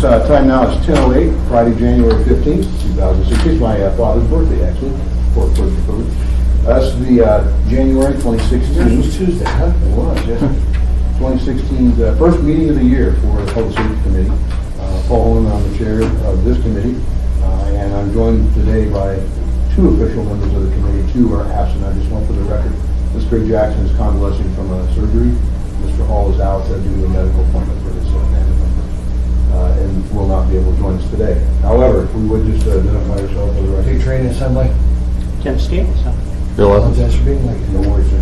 Time now is 10:08, Friday, January 15th, 2016. It's my father's birthday, actually. That's the January 2016. Yours was Tuesday, huh? It was, yes. 2016's first meeting of the year for the Public Safety Committee. Paul Holman, I'm the chair of this committee, and I'm joined today by two official members of the committee. Two are absent. I just want for the record, Ms. Craig Jackson is convalescing from a surgery. Mr. Hall is out due to a medical appointment for his family member, and will not be able to join us today. However, if we would just identify ourselves for the record. Big train assembly. Tim Stevens. Bill Evans. Apologize for being late. No worries, sir.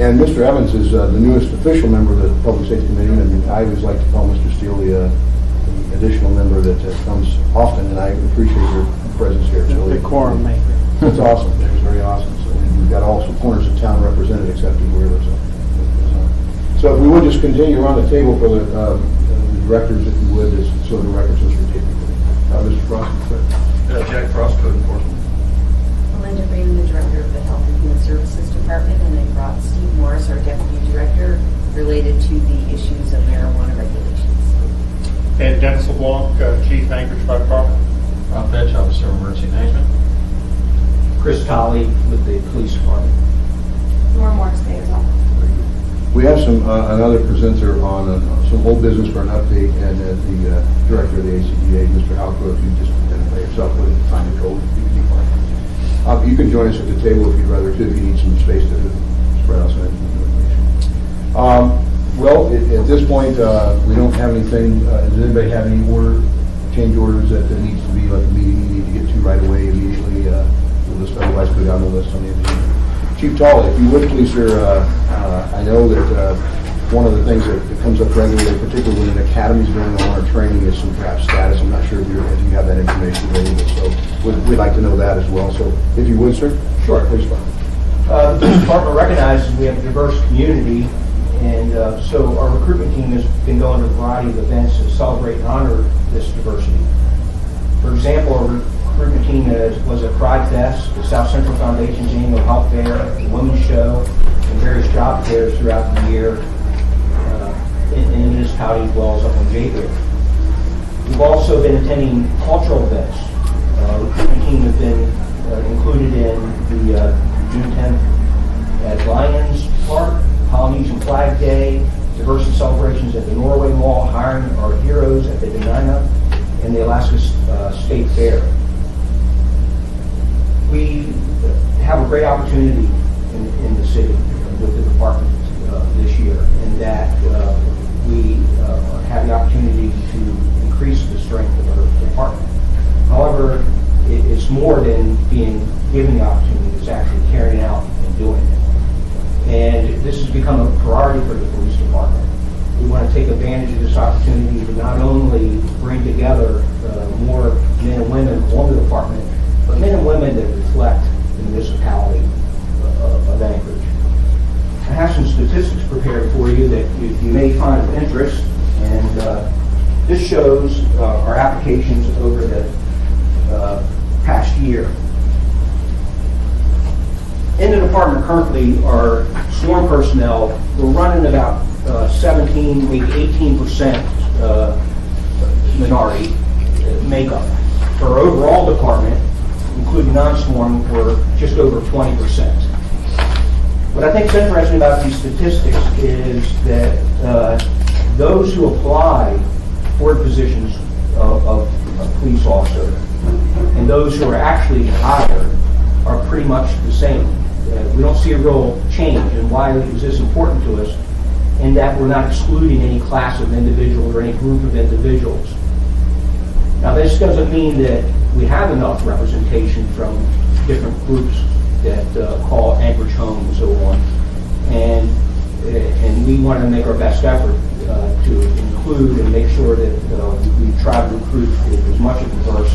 And Mr. Evans is the newest official member of the Public Safety Committee, and I always like to call Mr. Steele the additional member that comes often, and I appreciate your presence here. So The quorum maker. It's awesome. It was very awesome. So we've got all corners of town represented except in where there's So if we would just continue around the table for the directors, if you would, so the records is ridiculous. Mr. Frost. Jack Frost, Code Enforcement. Linda Freeman, the Director of the Health and Human Services Department, and I brought Steve Morris, our Deputy Director, related to the issues of marijuana regulations. And Dennis LeBlanc, Chief Anchorage Fire Department. Rob Fetch, Officer of Emergency Management. Chris Tolley with the police department. Laura Morris, Mayor's Office. We have some another presenter on some old business for an update, and the director of the ACDA, Mr. Halco, if you just identify yourself with it, find the code, you can be fine. You can join us at the table if you'd rather too, if you need some space to spread out some information. Well, at this point, we don't have anything. Does anybody have any change orders that needs to be like a meeting you need to get to right away immediately? We'll just otherwise go down the list on the agenda. Chief Tolley, if you would please, sir, I know that one of the things that comes up regularly, particularly when academies going on or training, is some perhaps status. I'm not sure if you have that information available, so we'd like to know that as well. So if you would, sir. Sure. Please, fine. The police department recognizes we have a diverse community, and so our recruitment team has been going to a variety of events to celebrate and honor this diversity. For example, our recruitment team was at Pride Fest, the South Central Foundation's annual health fair, the women's show, and various job fairs throughout the year in the municipality as well as up in Jayville. We've also been attending cultural events. Our recruitment team has been included in the June 10th at Lions Park, Polynesian Flag Day, diversity celebrations at the Norway Mall, hiring our heroes at the Denina, and the Alaska State Fair. We have a great opportunity in the city with the department this year, in that we have the opportunity to increase the strength of our department. However, it's more than being given the opportunity, it's actually carrying out and doing it. And this has become a priority for the police department. We want to take advantage of this opportunity to not only bring together more men and women on the department, but men and women that reflect the municipality of Anchorage. I have some statistics prepared for you that you may find of interest, and this shows our applications over the past year. In the department currently, our sworn personnel, we're running about 17, maybe 18% minority makeup. For our overall department, including non-sworn, we're just over 20%. What I think is interesting about these statistics is that those who apply for positions of police officer and those who are actually hired are pretty much the same. We don't see a real change, and why is this important to us? In that we're not excluding any class of individuals or any group of individuals. Now, this doesn't mean that we have enough representation from different groups that call Anchorage home and so on, and we want to make our best effort to include and make sure that we try to recruit as much of a diverse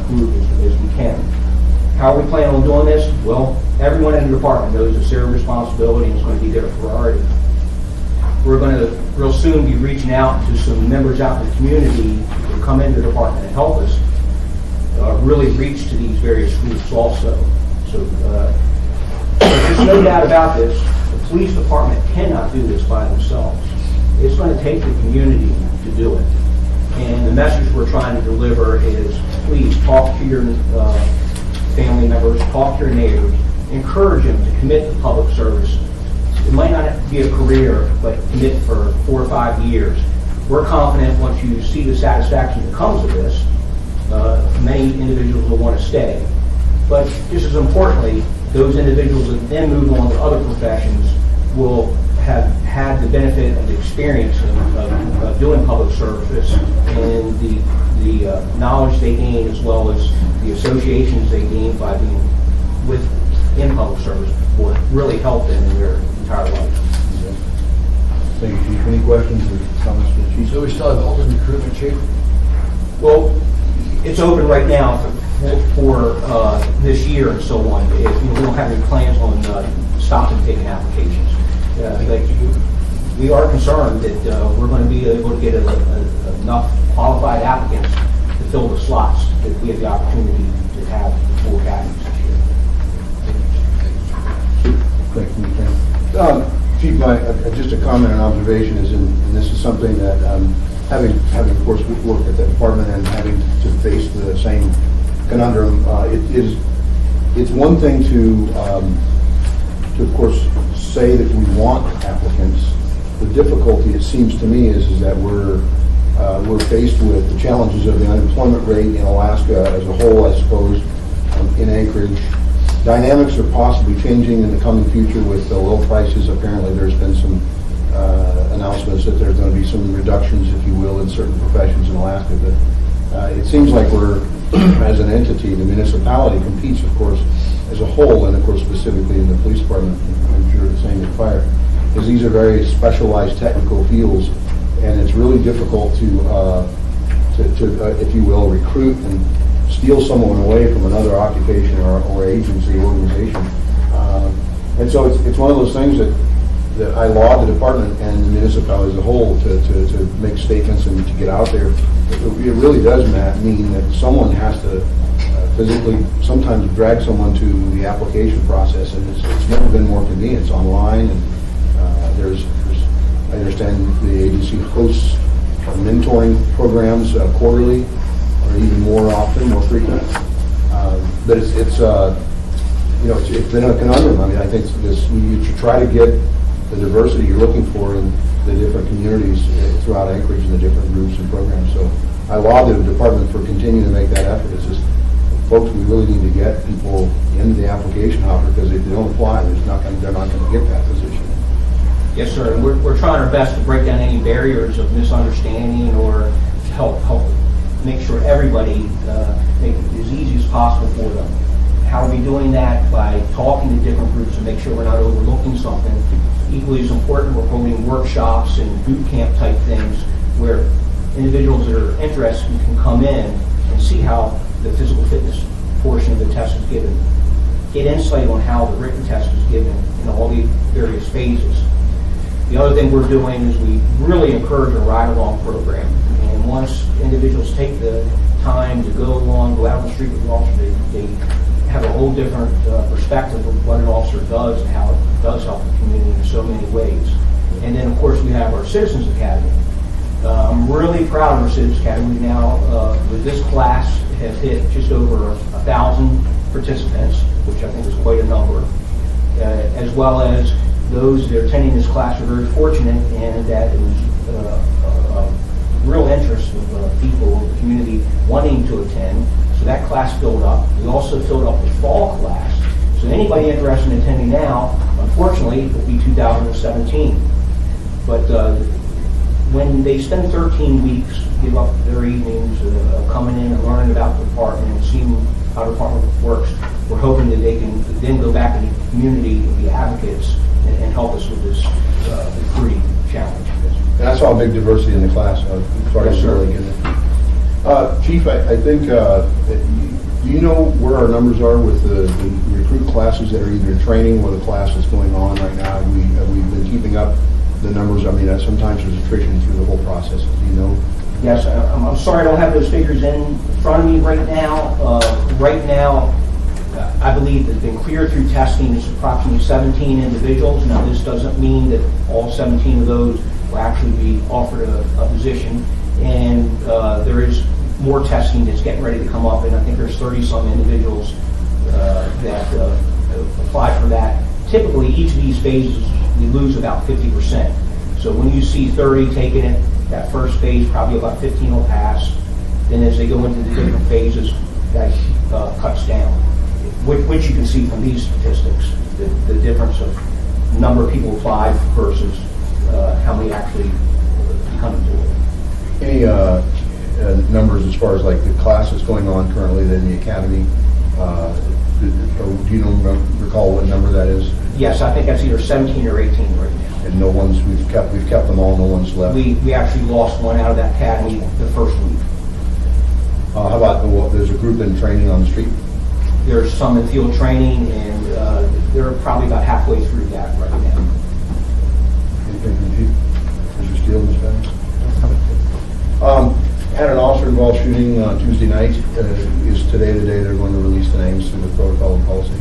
group as we can. How are we planning on doing this? Well, everyone in the department knows it's their responsibility and it's going to be their priority. We're going to real soon be reaching out to some members out in the community to come into the department and help us really reach to these various groups also. So there's no doubt about this. The police department cannot do this by themselves. It's going to take the community to do it. And the message we're trying to deliver is, please talk to your family members, talk to your neighbors, encourage them to commit to public service. It might not have to be a career, but commit for 4 or 5 years. We're confident once you see the satisfaction that comes with this, many individuals will want to stay. But just as importantly, those individuals that then move on to other professions will have had the benefit of the experience of doing public service and the knowledge they gain, as well as the associations they gain by being in public service, will really help them in their entire life. Thank you, Chief. Any questions or comments for the Chief? So we still have open recruitment, Chief? Well, it's open right now for this year and so on. We don't have any plans on stopping taking applications. We are concerned that we're going to be able to get enough qualified applicants to fill the slots that we have the opportunity to have the full academies this year. Thank you, Ken. Chief, just a comment and observation is, and this is something that, having of course worked at the department and having to face the same conundrum, it's one thing to of course say that we want applicants. The difficulty, it seems to me, is that we're faced with the challenges of the unemployment rate in Alaska as a whole, I suppose, in Anchorage. Dynamics are possibly changing in the coming future with the low prices. Apparently there's been some announcements that there's going to be some reductions, if you will, in certain professions in Alaska. But it seems like we're, as an entity, the municipality competes, of course, as a whole, and of course specifically in the police department. I'm sure the same with fire, because these are very specialized technical fields, and it's really difficult to if you will, recruit and steal someone away from another occupation or agency, organization. And so it's one of those things that I laud the department and the municipality as a whole to make statements and to get out there. It really does, Matt, mean that someone has to physically sometimes drag someone to the application process, and it's never been more convenient. It's online, and I understand the agency hosts mentoring programs quarterly, or even more often, more frequent. But it's been a conundrum. I mean, I think you should try to get the diversity you're looking for in the different communities throughout Anchorage and the different groups and programs. So I laud the department for continuing to make that effort. It's just, folks, we really need to get people into the application hopper, because if they don't apply, they're not going to get that position. Yes, sir. And we're trying our best to break down any barriers of misunderstanding or help make sure everybody make it as easy as possible for them. How are we doing that? By talking to different groups to make sure we're not overlooking something. Equally as important, we're holding workshops and boot camp type things where individuals that are interested can come in and see how the physical fitness portion of the test is given. Get insight on how the written test is given in all the various phases. The other thing we're doing is we really encourage a ride-along program. And once individuals take the time to go out on the street with the officer, they have a whole different perspective of what an officer does and how it does help the community in so many ways. And then, of course, we have our Citizens Academy. I'm really proud of our Citizens Academy. Now, with this class, has hit just over 1,000 participants, which I think is quite a number, as well as those that are attending this class are very fortunate, and that it was real interest of people in the community wanting to attend. So that class filled up. We also filled up the fall class. So anybody interested in attending now, unfortunately, it will be 2017. But when they spend 13 weeks, give up their evenings coming in and learning about the department and seeing how the department works, we're hoping that they can then go back in the community and be advocates and help us with this recruiting challenge. And that's all big diversity in the class. Yes, sir. Chief, I think, do you know where our numbers are with the recruit classes that are either training or the class that's going on right now? Have we been keeping up the numbers? I mean, sometimes there's attrition through the whole process. Do you know? Yes, I'm sorry I don't have those figures in front of me right now. Right now, I believe that been cleared through testing is approximately 17 individuals. Now, this doesn't mean that all 17 of those will actually be offered a position. And there is more testing that's getting ready to come up, and I think there's 30-some individuals that apply for that. Typically, each of these phases, we lose about 50%. So when you see 30 taking it, that first phase, probably about 15 will pass. Then as they go into the different phases, that cuts down, which you can see from these statistics, the difference of number of people applied versus how many actually become employed. Any numbers as far as like the classes going on currently in the academy? Do you recall what number that is? Yes, I think that's either 17 or 18 right now. And no one's, we've kept them all, no one's left? We actually lost one out of that academy the first week. How about, there's a group in training on the street? There's some in field training, and they're probably about halfway through that right now. Anything from you? Mr. Steele, Ms. Bennett? Had an officer-involved shooting on Tuesday night. Is today the day they're going to release the names through the protocol and policy?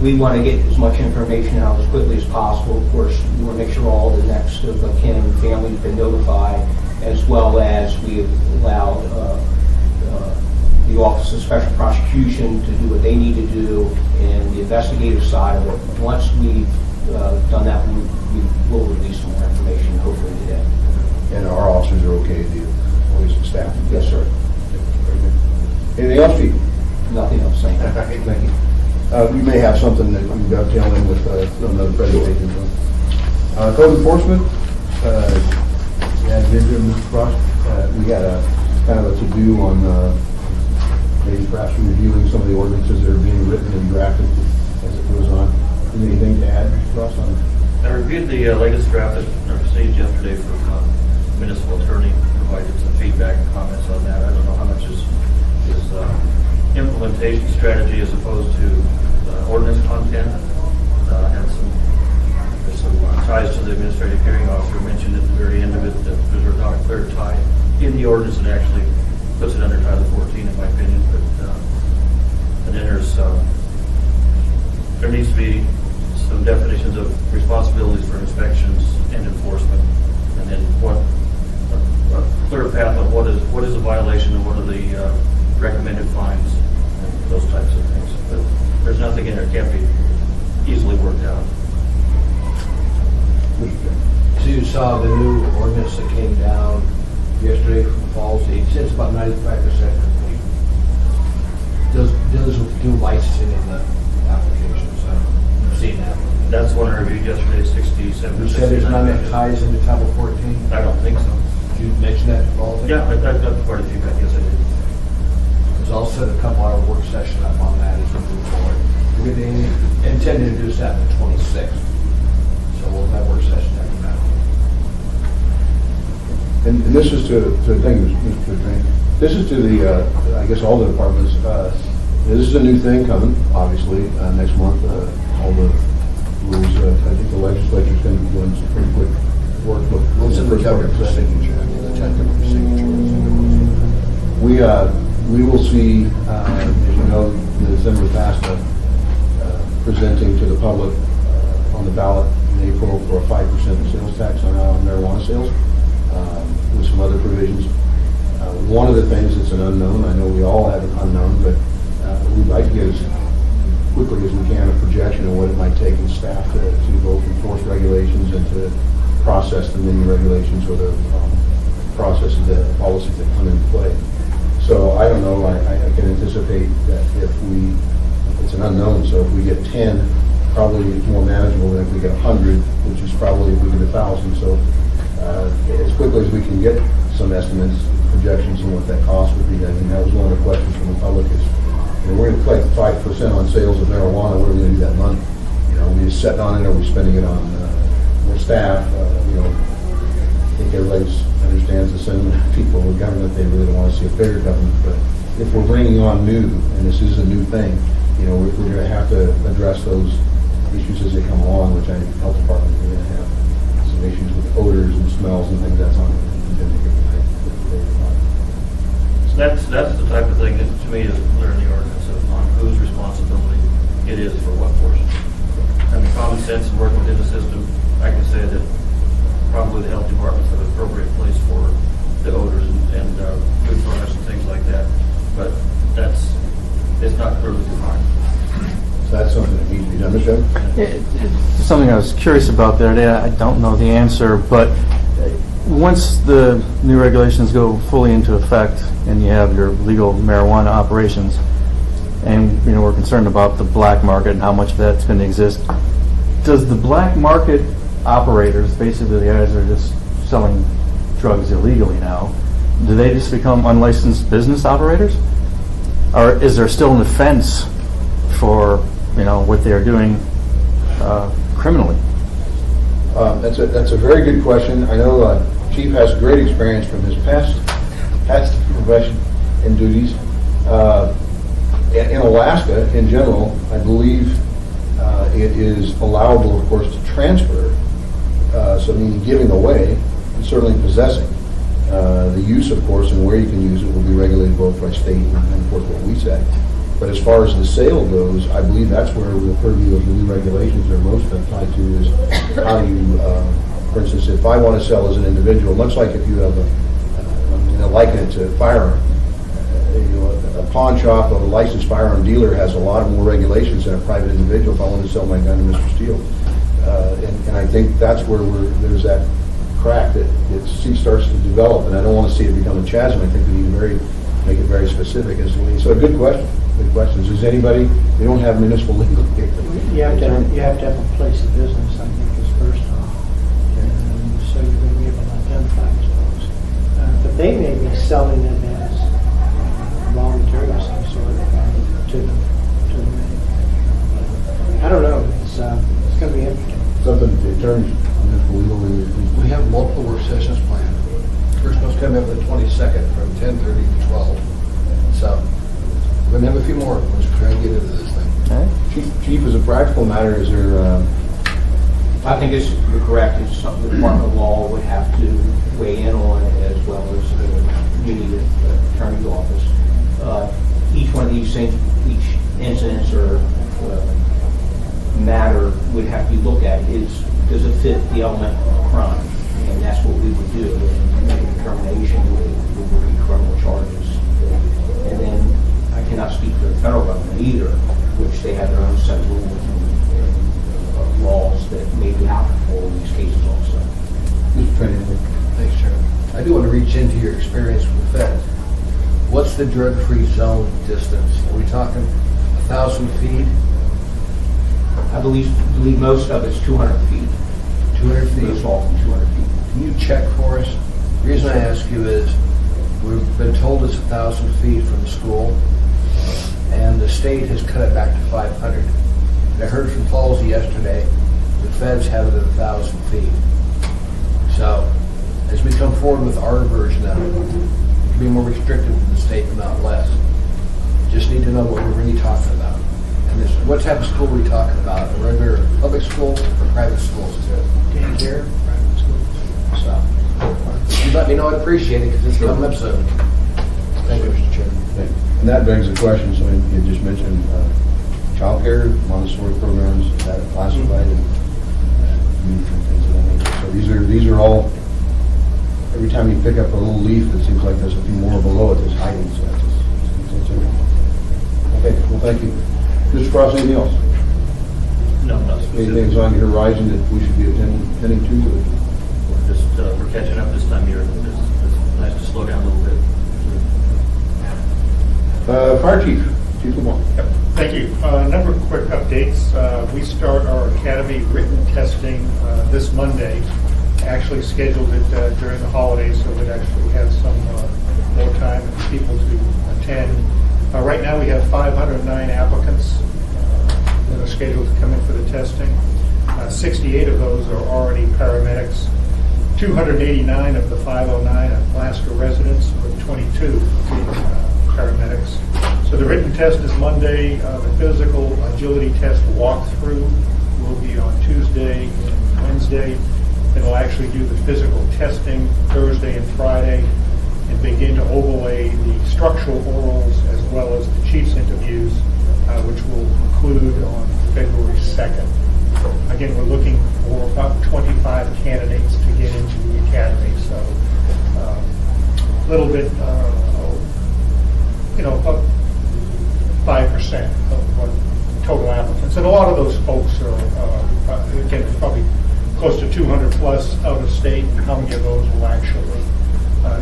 We want to get as much information out as quickly as possible. Of course, we want to make sure all the next of kin and family have been notified, as well as we have allowed the Office of Special Prosecution to do what they need to do, and the investigative side of it. Once we've done that, we will release more information, hopefully today. And our officers are okay, the police and staff? Yes, sir. Very good. Anything else, Chief? Nothing else saying. Okay, thank you. You may have something that you dovetail in with another presentation. Code enforcement, we had Mr. Frost. We had a kind of a to-do on maybe perhaps reviewing some of the ordinances that are being written and drafted as it goes on. Anything to add, Mr. Frost, on? I reviewed the latest draft that I received yesterday from municipal attorney, provided some feedback and comments on that. I don't know how much is implementation strategy as opposed to ordinance content. There's some ties to the administrative hearing officer mentioned at the very end of it that there's not a clear tie in the ordinance that actually puts it under Title 14 in my opinion. But and then there needs to be some definitions of responsibilities for inspections and enforcement, and then a clear path of what is a violation and what are the recommended fines and those types of things. But there's nothing in there that can't be easily worked out. So you saw the new ordinance that came down yesterday from Falls. It says about 95% complete. Deals with new licensing in the applications. You've seen that. That's one I reviewed yesterday, 67. You said there's none that ties into Title 14? I don't think so. Did you mention that to Falls? Yeah, I've got quite a feedback, yes I did. Because I'll set a couple-hour work session up on that as we move forward. We're going to intend to introduce that on the 26th. So we'll have work session after that. And this is to thank you, Mr. Attorney. This is to the, I guess, all the departments. This is a new thing coming, obviously, next month. All the rules, I think the legislature's going to be doing some pretty quick work. What's in the cover for signature? The tentative for signature. We will see, as you know, the December FASTA presenting to the public on the ballot in April for a 5% sales tax on marijuana sales, with some other provisions. One of the things that's an unknown, I know we all have an unknown, but we'd like to get as quickly as we can a projection of what it might take in staff to both enforce regulations and to process the many regulations or the processes, the policies that come into play. So I don't know, I can anticipate that if it's an unknown, so if we get 10, probably it's more manageable than if we get 100, which is probably if we get 1,000. So as quickly as we can get some estimates, projections on what that cost would be. I mean, that was one of the questions from the public is, we're going to collect 5% on sales of marijuana, what are we going to do that money? We just sitting on it, or are we spending it on more staff? I think everybody understands the sentiment of people with government. They really don't want to see a bigger government. But if we're bringing on new, and this is a new thing, we're going to have to address those issues as they come along, which I think the health department is going to have some issues with odors and smells and things that's on the That's the type of thing that to me is clear in the ordinance on whose responsibility it is for what portion. I mean, common sense and working within the system, I can say that probably the health department's an appropriate place for the odor It's something I was curious about the other day. I don't know the answer, but once the new regulations go fully into effect and you have your legal marijuana operations, and we're concerned about the black market and how much of that's going to exist, does the black market operators, basically the guys that are just selling drugs illegally now, do they just become unlicensed business operators? Or is there still an offense for what they are doing criminally? That's a very good question. I know Chief has great experience from his past profession and duties. In Alaska, in general, I believe it is allowable, of course, to transfer, so meaning giving away, and certainly possessing. The use, of course, and where you can use it will be regulated both by state and, of course, what we say. But as far as the sale goes, I believe that's where the purview of the new regulations are most applied to, is how you, for instance, if I want to sell as an individual, much like if you have liken it to firearm, a pawn shop of a licensed firearm dealer has a lot more regulations than a private individual if I want to sell my gun to Mr. Steele. And I think that's where there's that crack that it starts to develop, and I don't want to see it become a chasm. I think we need to make it very specific as to so good question. Good questions. Does anybody? We don't have municipal legal. You have to have a place of business, I think, is first off. So you're going to be able to identify those. But they may be selling it as voluntary of some sort to the I don't know. It's going to be interesting. Something the attorneys municipal legal. We have multiple work sessions planned. First one's coming up on the 22nd from 10:30 to 12. So we're going to have a few more once we try and get into this thing. Chief, as a practical matter, is there? I think you're correct. It's something the Department of Law would have to weigh in on, as well as the Union Attorney's Office. Each one of these things, each incident or matter would have to be looked at. Does it fit the element of crime? And that's what we would do and make a determination with the criminal charges. And then I cannot speak for the federal government either, which they have their own set of rules and laws that may be applicable in these cases also. Mr. Trinity. Thanks, Chairman. I do want to reach into your experience with the Fed. What's the drug-free zone distance? Are we talking 1,000 feet? I believe most of it's 200 feet. 200 feet? Most often 200 feet. Can you check for us? The reason I ask you is we've been told it's 1,000 feet from the school, and the state has cut it back to 500. I heard from Falsey yesterday, the feds have it at 1,000 feet. So, as we come forward with our version of it, it can be more restrictive than the state, but not less. Just need to know what we're really talking about. And this, what type of school are we talking about? A regular public school or private schools? Daycare, private schools. So, if you let me know, I'd appreciate it, because it's coming up soon. Thank you, Mr. Chairman. And that begs the question. So you just mentioned child care, Montessori programs, that are classified, and youth and things of that nature. So these are all. Every time you pick up a little leaf, it seems like there's a few more below it that's hiding. So that's interesting. Okay. Well, thank you, Mr. Frost. Anything else? No, not Anything's specific. on your horizon that we should be attending to? We're catching up this time of year. It's nice to slow down a little bit. Fire Chief Lamont. Yep. Thank you. A number of quick updates. We start our academy written testing this Monday. Actually scheduled it during the holidays, so we'd actually have some more time for people to attend. Right now we have 509 applicants that are scheduled to come in for the testing. 68 of those are already paramedics. 289 of the 509 are Alaska residents, with 22 being paramedics. So the written test is Monday. The physical agility test walkthrough will be on Tuesday and Wednesday. Then we'll actually do the physical testing Thursday and Friday and begin to overlay the structural orals as well as the chief's interviews, which will conclude on February 2nd. Again, we're looking for about 25 candidates to get into the academy, so a little bit, about 5% of what total applicants. And a lot of those folks are, again, it's probably close to 200 plus out of state, and how many of those will actually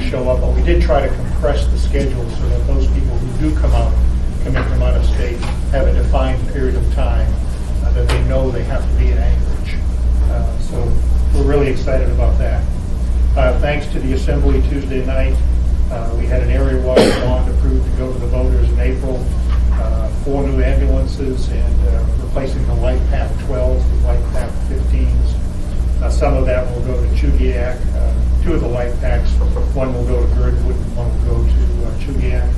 show up. But we did try to compress the schedule so that those people who do commit from out of state, have a defined period of time that they know they have to be in Anchorage. So we're really excited about that. Thanks to the Assembly Tuesday night, we had an area water bond approved to go to the voters in April, 4 new ambulances, and replacing the Life Path 12s with Life Path 15s. Some of that will go to Chugiak. 2 of the Life Packs, one will go to Girdwood, and one will go to Chugiak.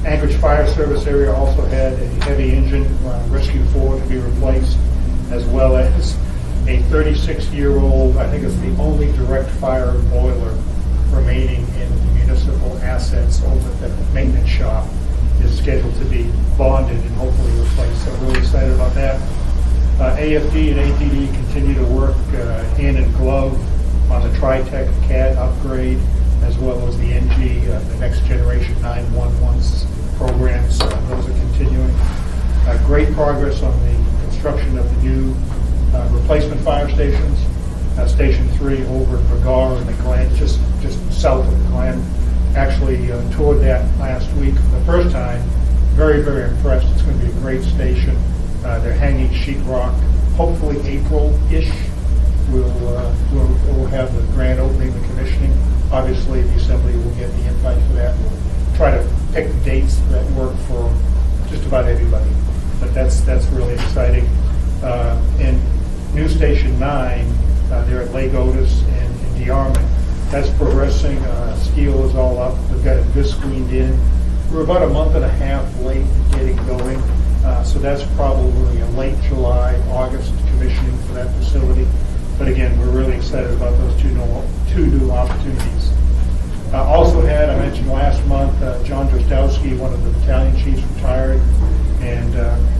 Anchorage Fire Service area also had a heavy engine Rescue 4 to be replaced, as well as a 36-year-old, I think it's the only direct fire boiler remaining in the municipal assets over at the maintenance shop, is scheduled to be bonded and hopefully replaced. So really excited about that. AFD and ATD continue to work hand in glove on the TriTech CAD upgrade, as well as the NG, the next generation 911 programs. Those are continuing. Great progress on the construction of the new replacement fire stations. Station 3 over in Regar and the Glen, just south of the Glen. Actually toured that last week for the first time. Very, very impressed. It's going to be a great station. They're hanging sheetrock. Hopefully April-ish we'll have the grand opening, the commissioning. Obviously the Assembly will get the invite for that. We'll try to pick dates that work for just about everybody. But that's really exciting. And new Station 9, they're at Lake Otis and in DeArmond. That's progressing. Steel is all up. We've got it visqueened in. We're about a month and a half late getting going. So that's probably a late July, August commissioning for that facility. But again, we're really excited about those two new opportunities. Also had, I mentioned last month, John Drozdowski, one of the battalion chiefs, retired, and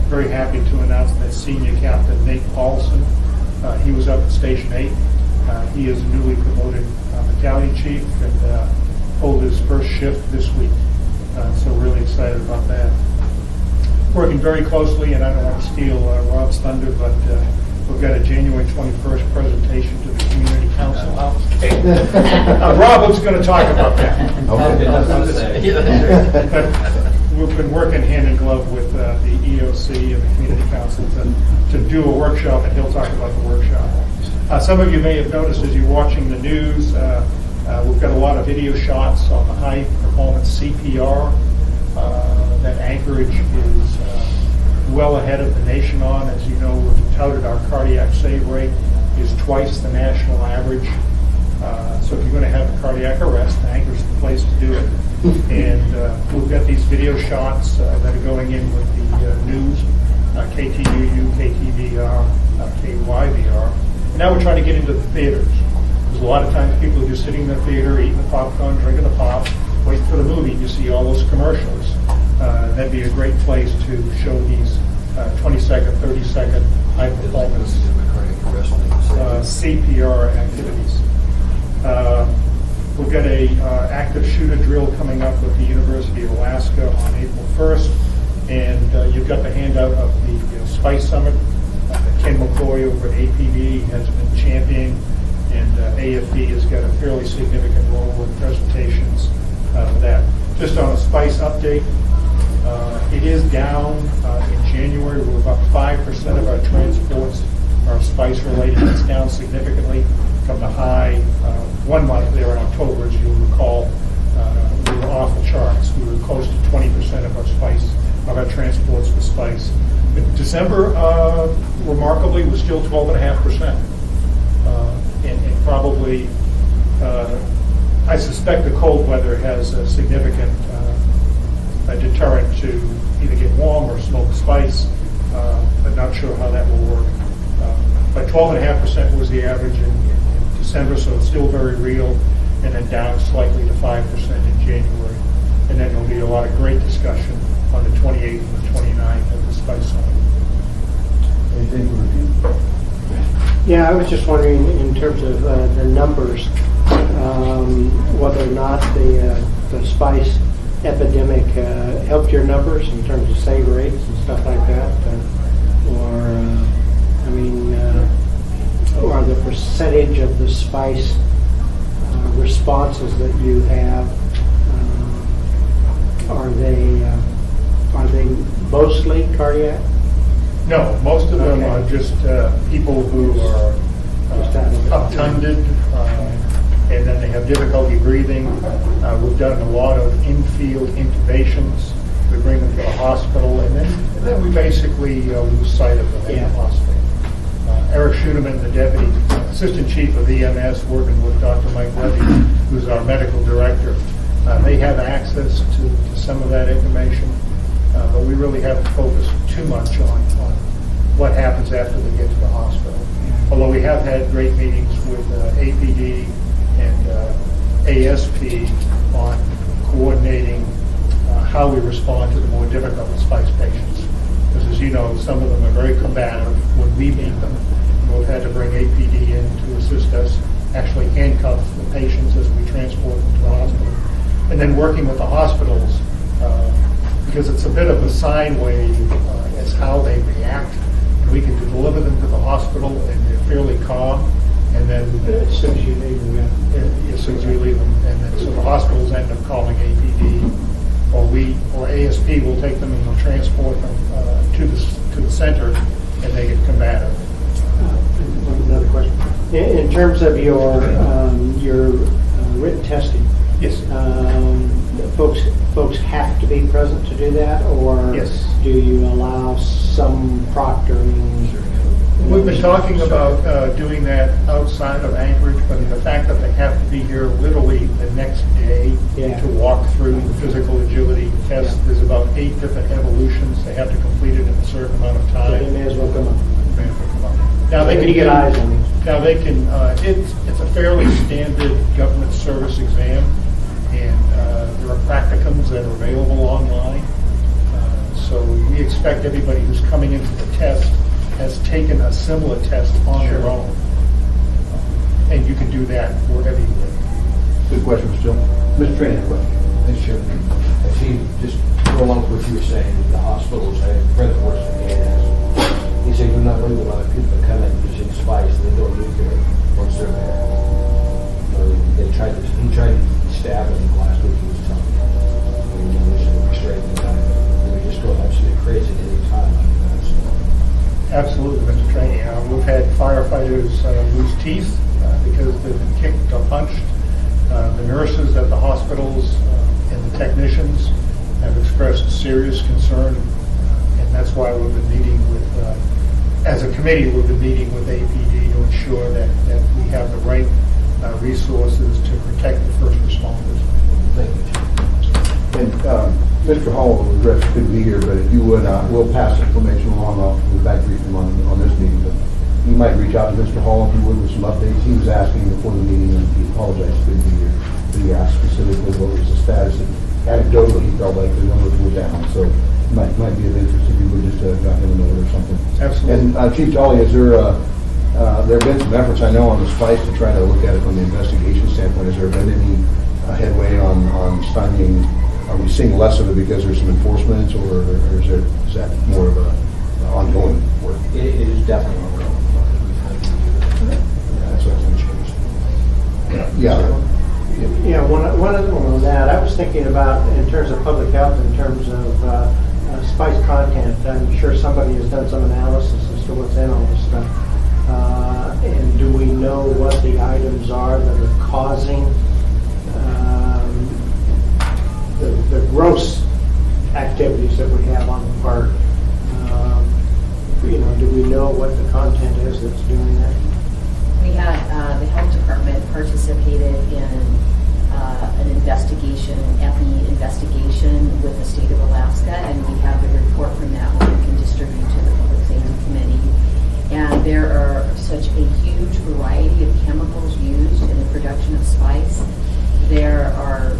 very happy to announce that Senior Captain Nate Paulson, he was up at Station 8. He is a newly promoted battalion chief and pulled his first shift this week. So really excited about that. Working very closely, and I don't want to steal Rob's thunder, but we've got a January 21st presentation to the Community Council House. Rob was going to talk about that. We've been working hand in glove with the EOC and the Community Council to do a workshop, and he'll talk about the workshop. Some of you may have noticed as you're watching the news, we've got a lot of video shots on the high performance CPR that Anchorage is well ahead of the nation on. As you know, we've touted our cardiac save rate is twice the national average. So if you're going to have a cardiac arrest, Anchorage's the place to do it. And we've got these video shots that are going in with the news, KTUU, KTVR, KYVR. And now we're trying to get into the theaters. Because a lot of times people are just sitting in the theater, eating the popcorn, drinking the pop, waiting for the movie. You see all those commercials. That'd be a great place to show these 20-second, 30-second high-performance CPR activities. We've got a active shooter drill coming up with the University of Alaska on April 1st, and you've got the handout of the Spice Summit. Ken McCoy over at APB has been championing, and AFD has got a fairly significant role in presentations of that. Just on a Spice update, it is down in January. We're about 5% of our transports are Spice related. It's down significantly from the high 1 month there in October, as you'll recall. We were off the charts. We were close to 20% of our Spice, of our transports with Spice. But December, remarkably, was still 12.5%. And probably, I suspect the cold weather has a significant deterrent to either get warm or smoke Spice, but not sure how that will work. But 12.5% was the average in December, so it's still very real, and then down slightly to 5% in January. And then there'll be a lot of great discussion on the 28th and the 29th of the Spice Summit. Anything to repeat? Yeah, I was just wondering in terms of the numbers, whether or not the spice epidemic helped your numbers in terms of save rates and stuff like that. or, or the percentage of the spice responses that you have, are they mostly cardiac? No, most of them Okay. are just people who are Just having- obtunded, and then they have difficulty breathing. We've done a lot of in-field intubations. We bring them to the hospital, and then we basically lose sight of them in Yeah. the hospital. Eric Schuneman, the deputy assistant chief of EMS, working with Dr. Mike Levy, who's our medical director, they have access to some of that information, but we really haven't focused too much on what happens after they get to the hospital. Although we have had great meetings with APD and ASP on coordinating how we respond to the more difficult spice patients. Because as you know, some of them are very combative when we meet them. And we've had to bring APD in to assist us, actually handcuff the patients as we transport them to the hospital. And then working with the hospitals, because it's a bit of a sine wave as how they react. And we can deliver them to the hospital and they're fairly calm. And then As soon as you leave them, as soon as we leave them, and then so the hospitals end up calling APD, or ASP will take them and will transport them to the center, and they get combative. Another question. In terms of your written testing, Yes. folks have to be present to do that, or Yes. do you allow some proctoring? We've been talking about doing that outside of Anchorage, but the fact that they have to be here literally the next day Yeah. to walk through the physical agility test, there's about 8 different evolutions. They have to complete it in a certain amount of So time. they may as well come up. Now they When can you get eyes on them. Now they can. It's a fairly standard government service exam, and there are practicums that are available online. So we expect everybody who's coming into the test has taken a similar test on their own, and you can do that wherever you live. Good question, Mr. Jones. Mr. Train, a question. Mr. Chairman, I see, just go along with what you were saying, the hospitals, I have friends who works for ANS. He said, you're not really a lot of people that come in using spice, they don't need care once they're there. He tried to stab him last week, he was telling me. We should be straight in the time, we just go absolutely crazy any time like that, so. Absolutely, Mr. Trainee. We've had firefighters lose teeth because they've been kicked or punched. The nurses at the hospitals and the technicians have expressed serious concern, and that's why we've been meeting with, as a committee, we've been meeting with APD to ensure that we have the right resources to protect the first responders. Thank you. And Mr. Hall of Address couldn't be here, but if you would, we'll pass information along. I'll get back to you on this meeting. But you might reach out to Mr. Hall if you would with some updates. He was asking before the meeting, and he apologized he couldn't be here. But he asked specifically what was the status. And anecdotally, he felt like the numbers were down. So it might be of interest if you would just drop him a note or something. Absolutely. And Chief Jolly, is there have been some efforts, I know, on the spice to try to look at it from the investigation standpoint. Has there been any headway on stymieing? Are we seeing less of it because there's some enforcement, or is that more of a ongoing work? It is definitely ongoing. That's what I'm changed. Yeah. Yeah, one other one on that, I was thinking about, in terms of public health, in terms of spice content, I'm sure somebody has done some analysis as to what's in all this stuff. And do we know what the items are that are causing the gross activities that we have on the part? Do we know what the content is that's doing that? We had, the health department participated in an investigation, an EPI investigation with the state of Alaska, and we have a report from that one we can distribute to the Public Safety Committee. And there are such a huge variety of chemicals used in the production of spice. There are,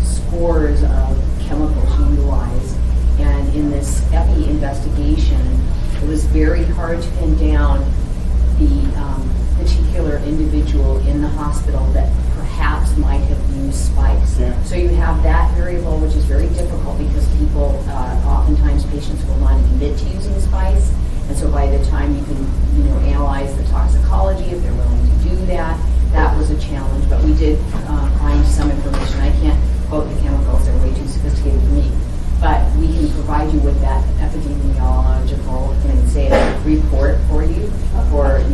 scores of chemicals utilized. And in this EPI investigation, it was very hard to pin down the particular individual in the hospital that perhaps might have used spice. Yeah. So you have that variable, which is very difficult because people, oftentimes patients will not admit to using spice. And so by the time you can, analyze the toxicology, if they're willing to do that, that was a challenge. But we did find some information. I can't quote the chemicals, they're way too sophisticated for me. But we can provide you with that epidemiological, report for you.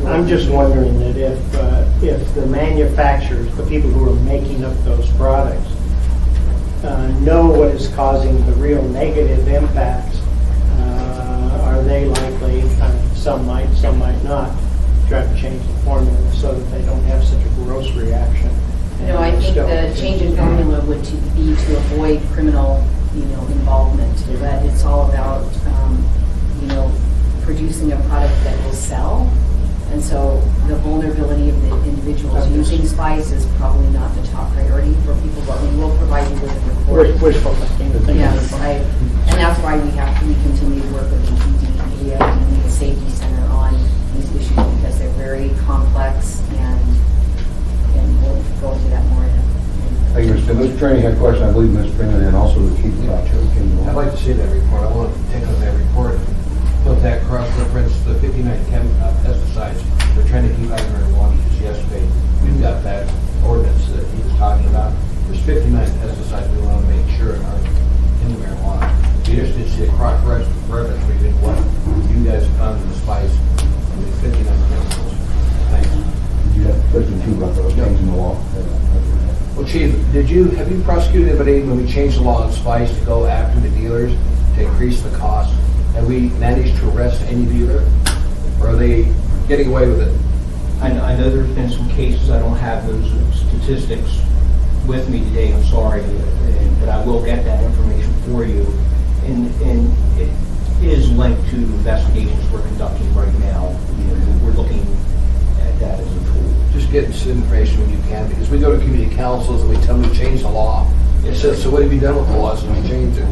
I'm just wondering that if the manufacturers, the people who are making up those products, know what is causing the real negative impacts, are they likely, some might not, try to change the formula so that they don't have such a gross reaction? No, I think the change in formula would be to avoid criminal, involvement. But it's all about, producing a product that will sell. And so the vulnerability of the individuals using spice is probably not the top priority for people, but we will provide you with a report. Wishful thinking. Yes, and that's why we continue to work with EPD and the Safety Center on these issues because they're very complex and we'll go into that more in Thank you, Mr. Mr. Trainee had a question, I believe, Mr. Freeman, and also the chief. I'd like to see that report. I want to take on that report, put that cross-reference the 59 pesticides they're trying to keep out of marijuana use yesterday. We've got that ordinance that he was talking about. There's 59 pesticides we want to make sure are in marijuana. We just did see a cross-reference between what you guys have found in the spice and the 59 chemicals. Thanks. You have a question too about the changing the law. Well, Chief, have you prosecuted anybody when we changed the law on spice to go after the dealers to increase the cost? Have we managed to arrest any dealer? Or are they getting away with it? I know there's been some cases, I don't have those statistics with me today, I'm sorry, but I will get that information for you. And it is linked to investigations we're conducting right now. We're looking at that as a tool. Just get some information when you can, because we go to community councils and we tell them to change the law. It says, so what have you done with the law since you changed it?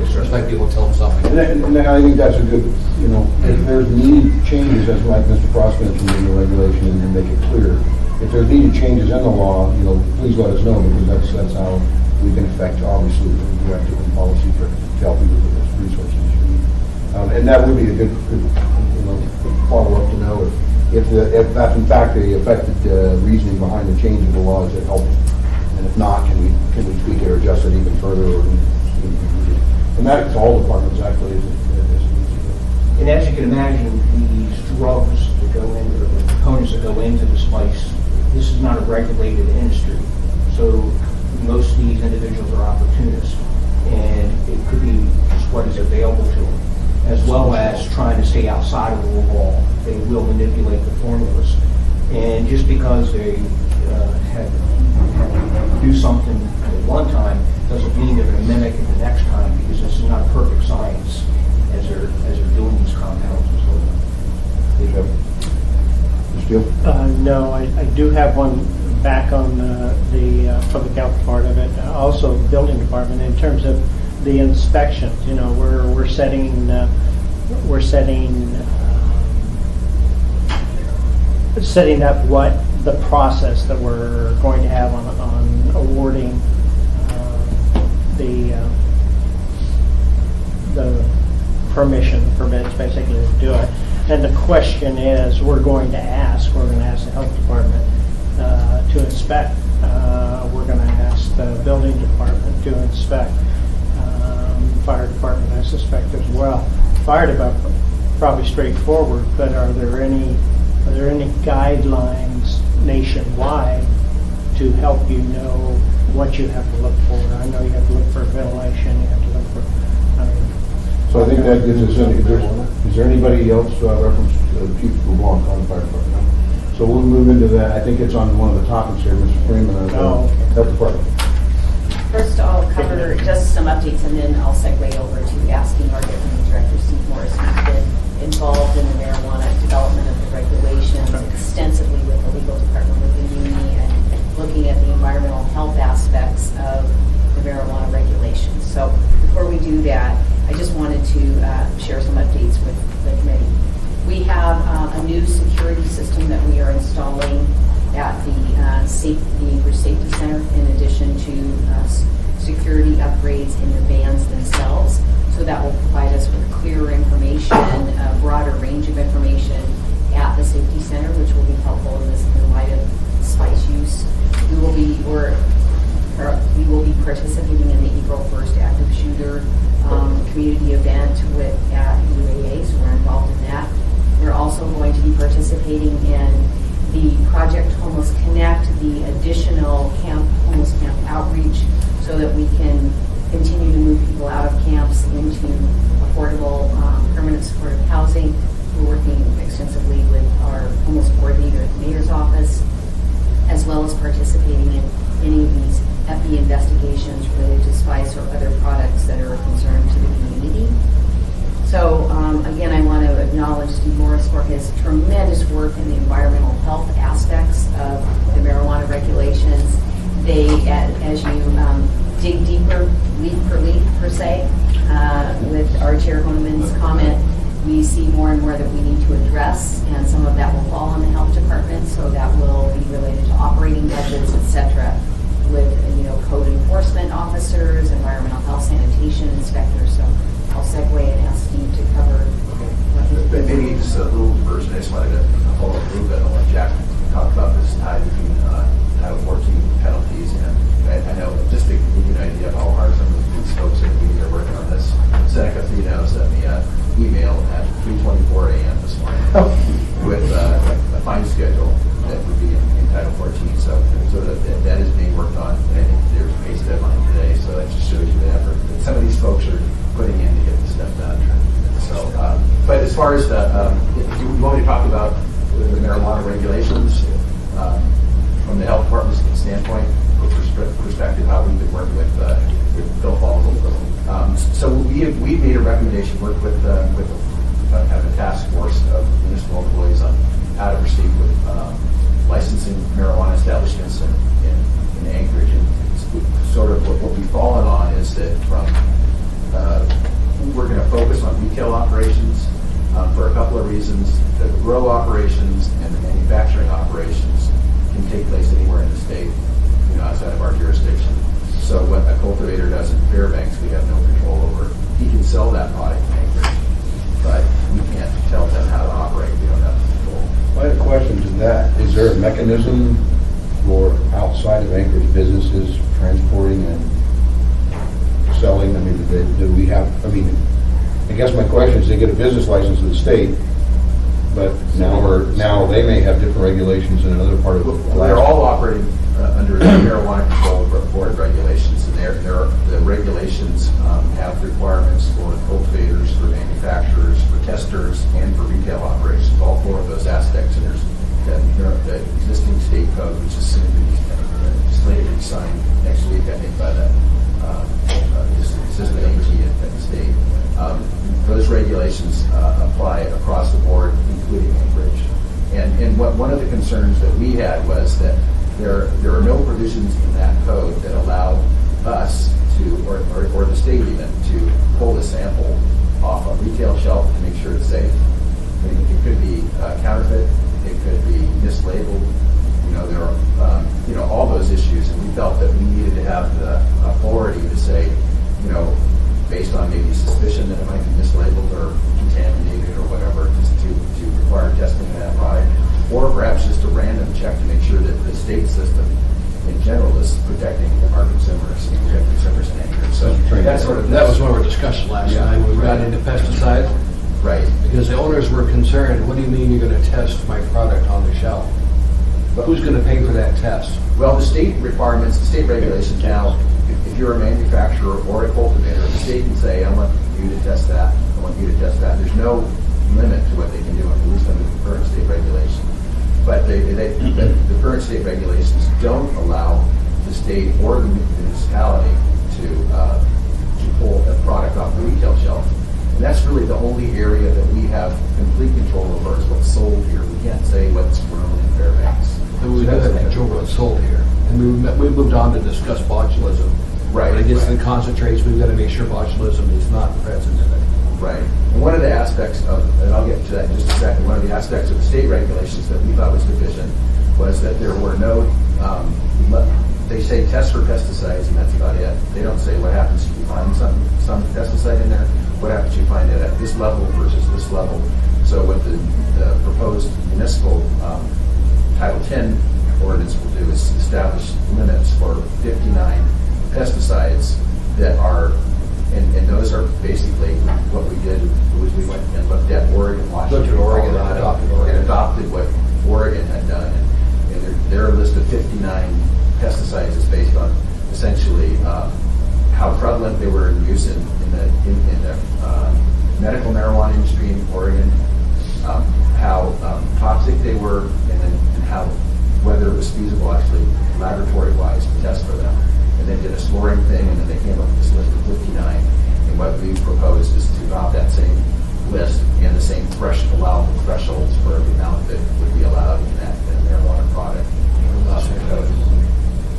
It's just like people tell them something. And I think that's a good, if there's needed changes, that's like Mr. Frost mentioned in the regulation, and make it clear. If there's needed changes in the law, please let us know, because that's how we can affect, obviously, the directive and policy to help you with those resources you need. And that would be a good follow-up to know if that's in fact the affected reasoning behind the change of the law, is it helpful? And if not, can we tweak it or adjust it even further? And that's all departments actually. And as you can imagine, these drugs that go into, the components that go into the spice, this is not a regulated industry. So most of these individuals are opportunists, and it could be just what is available to them, as well as trying to stay outside of the law. They will manipulate the formulas. And just because they do something at one time doesn't mean they're going to mimic it the next time, because this is not a perfect science as they're doing these compounds and so on. Mr. Steele? No, I do have one back on the public health part of it. Also, the building department, in terms of the inspections, we're setting up what the process that we're going to have on awarding the permits basically to do it. And the question is, we're going to ask the health department to inspect. We're going to ask the building department to inspect. Fire department, I suspect, as well. Fire department, probably straightforward, but are there any guidelines nationwide to help you know what you have to look for? I know you have to look for ventilation, you have to look for... So I think that gives us, is there anybody else reference Chief LeBlanc on the fire department? No? So we'll move into that. I think it's on one of the topics here, Mr. Freeman, of the health department. First, I'll cover just some updates, and then I'll segue over to asking our Deputy Director, Steve Morris, who's been involved in the marijuana development of the regulations extensively with the legal department within UNI and looking at the environmental health aspects of the marijuana regulations. So before we do that, I just wanted to share some updates with the committee. We have a new security system that we are installing at the Safety Center, in addition to upgrades in the vans themselves. So that will provide us with clearer information, a broader range of information at the safety center, which will be helpful in this in light of spice use. We will be participating in the April 1st active shooter community event at UAA, so we're involved in that. We're also going to be participating in the Project Homeless Connect, the additional homeless camp outreach, so that we can continue to move people out of camps into affordable, permanent supportive housing. We're working extensively with our homeless coordinator at the mayor's office, as well as participating in any of these FE investigations related to spice or other products that are of concern to the community. So again, I want to acknowledge Steve Morris for his tremendous work in the environmental health aspects of the marijuana regulations. They, as you dig deeper, leaf per leaf per se, with our Chair Honeman's comment, we see more and more that we need to address, and some of that will fall on the health department, so that will be related to operating budgets, et cetera, with code enforcement officers, environmental health sanitation inspectors. So I'll segue and ask Steve to cover. But maybe just a little version. I just wanted to follow up a little bit on what Jack talked about, this tie between Title 14 penalties, and I know, just to give you an idea of how hard some of these folks in the community are working on this, Seneca Fino sent me an email at 3:24 a.m. this morning with a fine schedule that would be in Title 14. So that is being worked on, and I think there's a case deadline today, so that just shows you the effort that some of these folks are putting in to get this stuff done. So, but as far as we've already talked about the marijuana regulations from the health department's standpoint, perspective, how we've been working with Bill Falls. So we've made a recommendation, work with have a task force of municipal employees on how to proceed with licensing marijuana establishments in Anchorage. And sort of what we've fallen on is that we're going to focus on retail operations for a couple of reasons. The grow operations and the manufacturing operations can take place anywhere in the state, outside of our jurisdiction. So what a cultivator does in Fairbanks, we have no control over. He can sell that product in Anchorage, but we can't tell them how to operate. We don't have control. I have a question to that. Is there a mechanism for outside of Anchorage businesses transporting and selling? I mean, do we have, I guess my question is, they get a business license in the state, but now they may have different regulations in another part of Alaska. They're all operating under the Marijuana Control Board regulations, and the regulations have requirements for cultivators, for manufacturers, for testers, and for retail operations. All four of those aspects, and there's the existing state code, which is soon to be slated to be signed next week, I think, by the assistant AG at the state. Those regulations apply across the board, including Anchorage. And one of the concerns that we had was that there are no provisions in that code that allow us to, or the state even, to pull a sample off a retail shelf to make sure it's safe. It could be counterfeit, it could be mislabeled. There are all those issues, and we felt that we needed to have the authority to say, based on maybe suspicion that it might be mislabeled or contaminated or whatever, just to require testing of that product, or perhaps just a random check to make sure that the state system in general is protecting our consumers and we have consumers in Anchorage. So that was one of our discussions last night. We got into pesticides. Right. Because the owners were concerned, what do you mean you're going to test my product on the shelf? But who's going to pay for that test? Well, the state requirements, the state regulations now, if you're a manufacturer or a cultivator, the state can say, I want you to test that, I want you to test that. There's no limit to what they can do, at least under the current state regulations. But the current state regulations don't allow the state or the municipality to pull a product off the retail shelf. And that's really the only area that we have complete control over, is what's sold here. We can't say what's grown in Fairbanks. And we have control over what's sold here. And we moved on to discuss botulism. Right. When it gets to the concentrates, we've got to make sure botulism is not present in it. Right. And one of the aspects of, and I'll get to that in just a second, one of the aspects of the state regulations that we thought was deficient was that there were no they say test for pesticides, and that's about it. They don't say what happens if you find some pesticide in there, what happens if you find it at this level versus this level. So what the proposed municipal Title 10 ordinance will do is establish limits for 59 pesticides that are, and those are basically what we did, was we went and looked at Oregon, Washington, Looked at Oregon, Colorado, adopted Oregon. and adopted what Oregon had done. And their list of 59 pesticides is based on essentially how prevalent they were in use in the medical marijuana industry in Oregon, how toxic they were, and how whether it was feasible actually laboratory-wise to test for them. And they did a scoring thing, and then they came up with this list of 59. And what we proposed is to adopt that same list and the same allowable thresholds for the amount that would be allowed in that marijuana product.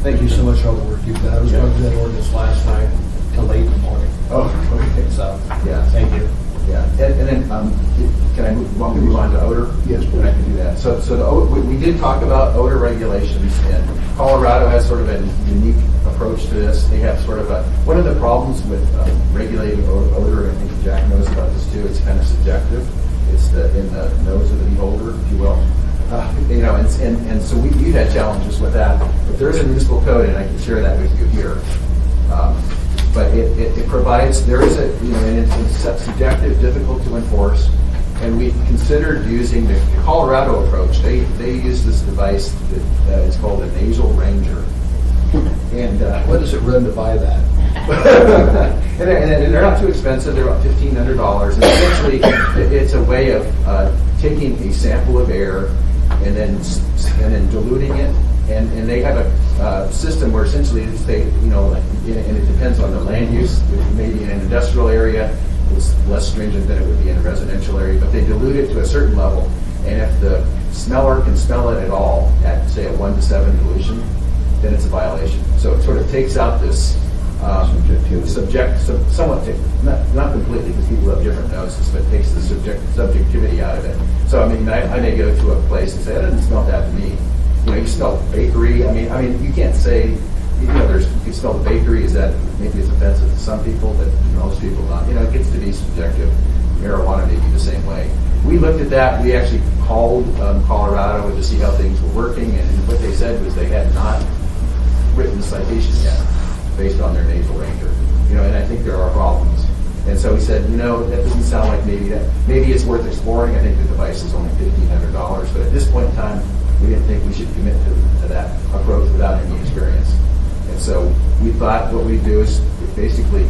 Thank you so much for all the work you've done. I was going through that ordinance last night till late in the morning. Oh, okay. So, Yeah. thank you. Yeah, and then, can I want to move on to odor? Yes, please. I can do that. So we did talk about odor regulations, and Colorado has sort of a unique approach to this. They have sort of one of the problems with regulating odor, and I think Jack knows about this too, it's kind of subjective. It's in the nose of the beholder, if you will. And so we've had challenges with that. But there is a municipal code, and I can share that with you here. But it provides, there is and it's subjective, difficult to enforce, and we considered using the Colorado approach. They use this device that is called a nasal ranger. And What does it run to buy that? and they're not too expensive. They're about $1,500. And essentially, it's a way of taking a sample of air and then diluting it. And they have a system where essentially and it depends on the land use. Maybe in an industrial area, it's less stringent than it would be in a residential area, but they dilute it to a certain level. And if the smeller can smell it at all at, say, a 1 to 7 dilution, then it's a violation. So it sort of takes out this somewhat, not completely, because people have different noses, but it takes the subjectivity out of it. So I mean, I may go to a place and say, "That doesn't smell bad to me." You smell bakery. I mean, you can't say, you can smell the bakery. Is that maybe it's offensive to some people, but most people not. It gets to be subjective. Marijuana may be the same way. We looked at that. We actually called Colorado to see how things were working, and what they said was they had not written the citation yet, based on their nasal ranger. And I think there are problems. And so we said, that doesn't sound like maybe it's worth exploring. I think the device is only $1,500, but at this point in time, we didn't think we should commit to that approach without any experience. And so we thought what we'd do is basically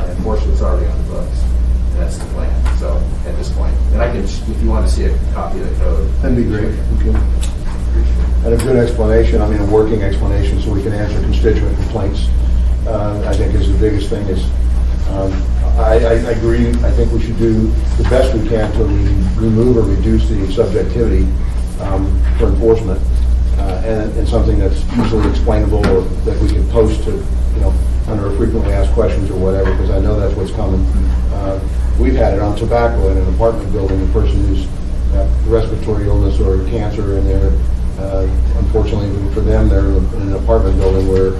enforce what's already on the books. And that's the plan. So at this point, and I can, if you want to see a copy of the code. That'd be great. Okay. And a good explanation, a working explanation, so we can answer constituent complaints, I think is the biggest thing. I agree. I think we should do the best we can to remove or reduce the subjectivity for enforcement, and something that's easily explainable or that we can post to, under frequently asked questions or whatever, because I know that's what's coming. We've had it on tobacco in an apartment building, a person who's got respiratory illness or cancer, and they're, unfortunately for them, they're in an apartment building where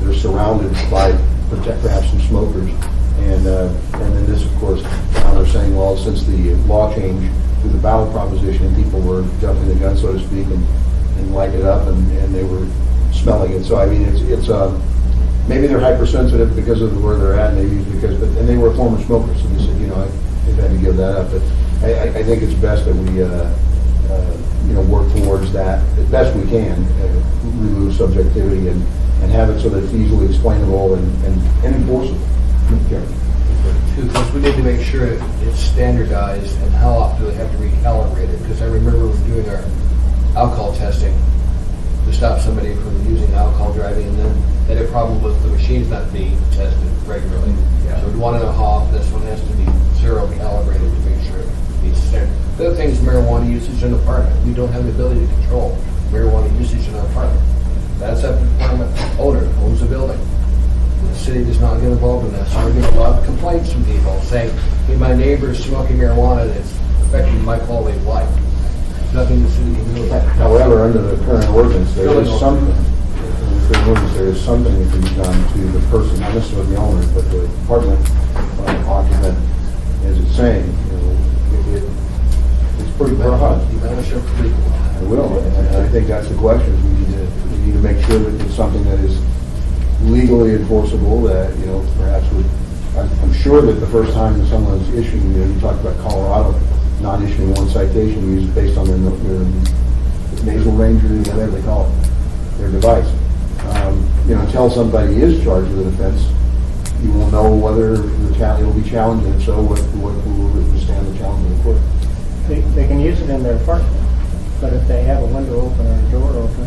they're surrounded by perhaps some smokers. And then this, of course, now they're saying, well, since the law changed through the ballot proposition, people were jumping the gun, so to speak, and light it up, and they were smelling it. So, it's maybe they're hypersensitive because of where they're at, maybe and they were former smokers, so they said, they've had to give that up. But I think it's best that we, work towards that as best we can, remove subjectivity and have it so that it's easily explainable and enforceable. Two things, we need to make sure it's standardized, and how often do they have to recalibrate it? Because I remember when doing our alcohol testing to stop somebody from using alcohol driving, and then they had a problem with the machines not being tested regularly. Yeah. So we want to know how often this one has to be zero calibrated to make sure it meets standard. The other thing is marijuana usage in an apartment. We don't have the ability to control marijuana usage in our apartment. That's up to the apartment owner who owns the building. The city does not get involved in that, so we're getting a lot of complaints from people saying, hey, my neighbor is smoking marijuana and it's affecting my quality of life. There's nothing the city can do about it. However, under the current ordinance, there is something. clear ordinance, there is something that can be done to the person, not necessarily the owner, but the apartment occupant, as it's saying, it's pretty broad. You better show legal. I will, and I think that's the question. We need to make sure that it's something that is legally enforceable, that, perhaps I'm sure that the first time that someone's issuing, you talked about Colorado not issuing one citation, used based on their nasal range or whatever they call it, their device. Until somebody is charged with an offense, you will know whether it'll be challenged, and if so, what will withstand the challenge in the court. They can use it in their apartment, but if they have a window open or a door open,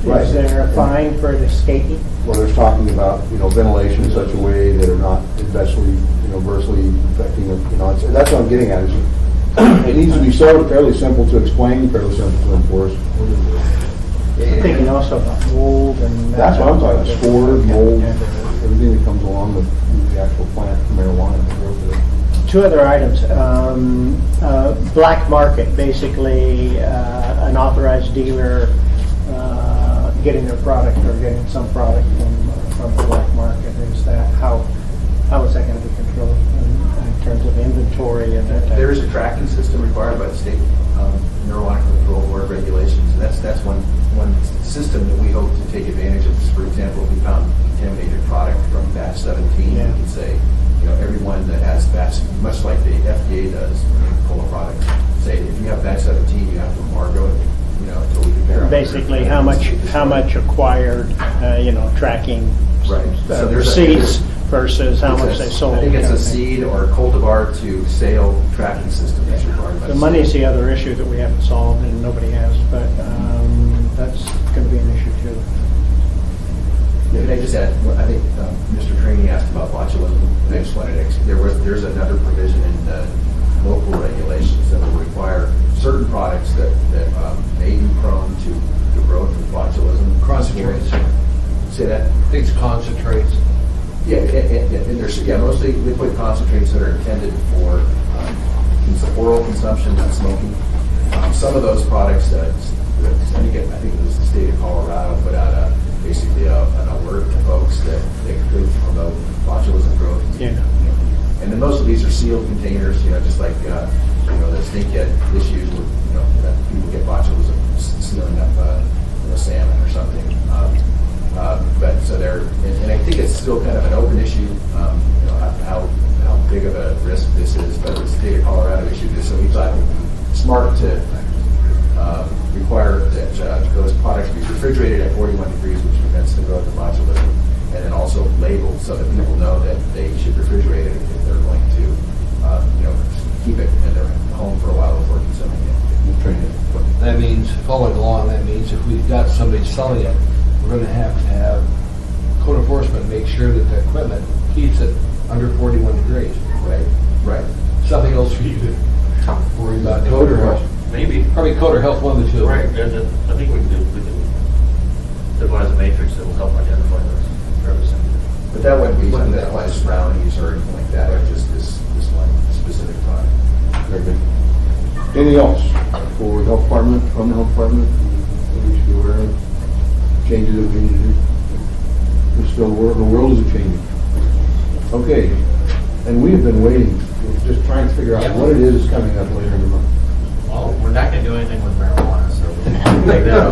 Right. is there a fine for it escaping? Well, there's talking about, ventilation in such a way that are not adversely affecting, that's what I'm getting at, is it needs to be fairly simple to explain, fairly simple to enforce. I'm thinking also about mold and... That's what I'm talking about, spores, mold, everything that comes along with the actual plant for marijuana and the growth of it. Two other items. Black market, basically an authorized dealer getting their product or getting some product from the black market. How is that going to be controlled in terms of inventory and that type? There is a tracking system required by the state marijuana control board regulations, and that's one system that we hope to take advantage of. For example, if we found contaminated product from batch 17, we can say, everyone that has batch, much like the FDA does in cola products, say if you have batch 17, you have to embargo it, until we can verify. Basically, how much acquired, tracking Right. So there's receipts versus how much they sold. I think it's kind a of thing. seed or cultivar to sale tracking system that's required by The the money is state. the other issue that we haven't solved and nobody has, but that's going to be an issue too. Can I just add, I think Mr. Trainee asked about botulism. I just wanted to, there's another provision in the local regulations that will require certain products that may be prone to the growth of botulism. Concentrates. Say that? Things concentrates. Yeah, and there's, mostly liquid concentrates that are intended for oral consumption, not smoking. Some of those products, I think it was the state of Colorado put out basically an alert to folks that they could promote botulism growth. Yeah. And then most of these are sealed containers, just like the snakehead issues where, that people get botulism sealing up salmon or something. But so and I think it's still kind of an open issue, how big of a risk this is, but the state of Colorado issued this, so we thought it would be smart to require that those products be refrigerated at 41 degrees, which prevents the growth of botulism, and then also labeled so that people know that they should refrigerate it if they're going to, keep it in their home for a while before consuming it. That means, following along, that means if we've got somebody selling it, we're going to have code enforcement make sure that the equipment keeps it under 41 degrees. Right. Something else for you to worry about. Code or health? Maybe. Probably code or health, one of the two. Right, I think we can devise a matrix that will help identify those fairly simply. But that wouldn't be something that applies to brownies or anything like that, or just this one specific product. Very good. Anything else for the health department, from the health department, that we should be aware of? Changes that we need to do? We're still, the world is changing. Okay, and we have been waiting, just trying to figure out what it is coming up later in the month. Well, we're not going to do anything with marijuana, so we can take that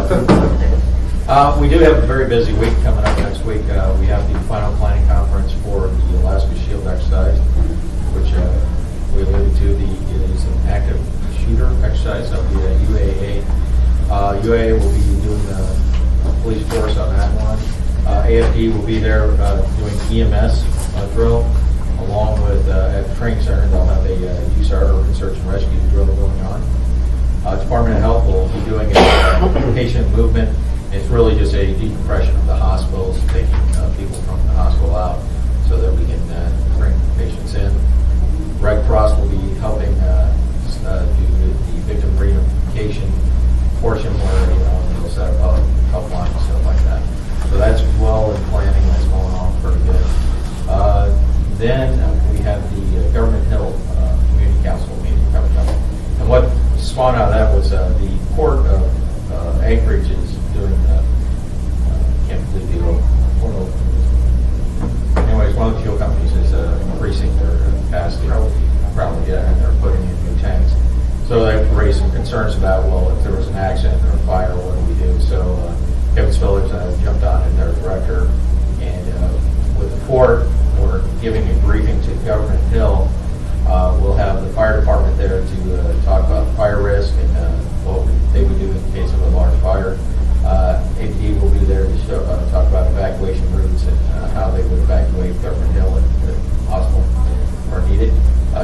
off. We do have a very busy week coming up next week. We have the final planning conference for the Alaska Shield exercise, which we alluded to. It is an active shooter exercise. That'll be a UAA. UAA will be doing the police force on that one. AFD will be there doing EMS drill, along with at the training center. They'll have a USAR, urban search and rescue drill going on. Department of Health will be doing a patient movement. It's really just a decompression of the hospitals, taking people from the hospital out so that we can bring patients in. Red Cross will be helping do the victim reunification portion where they'll set up helpline and stuff like that. So that's well in planning. That's going on pretty good. Then we have the Government Hill Community Council meeting coming up. And what spawned out of that was the Port of Anchorage is doing concerns about, well, if there was an accident or a fire, what do we do? So Kevin Spillers jumped on as our director, and with the port, we're giving a briefing to Government Hill. We'll have the fire department there to talk about fire risk and what they would do in case of a large fire. APD will be there to talk about evacuation routes and how they would evacuate Government Hill if possible or needed.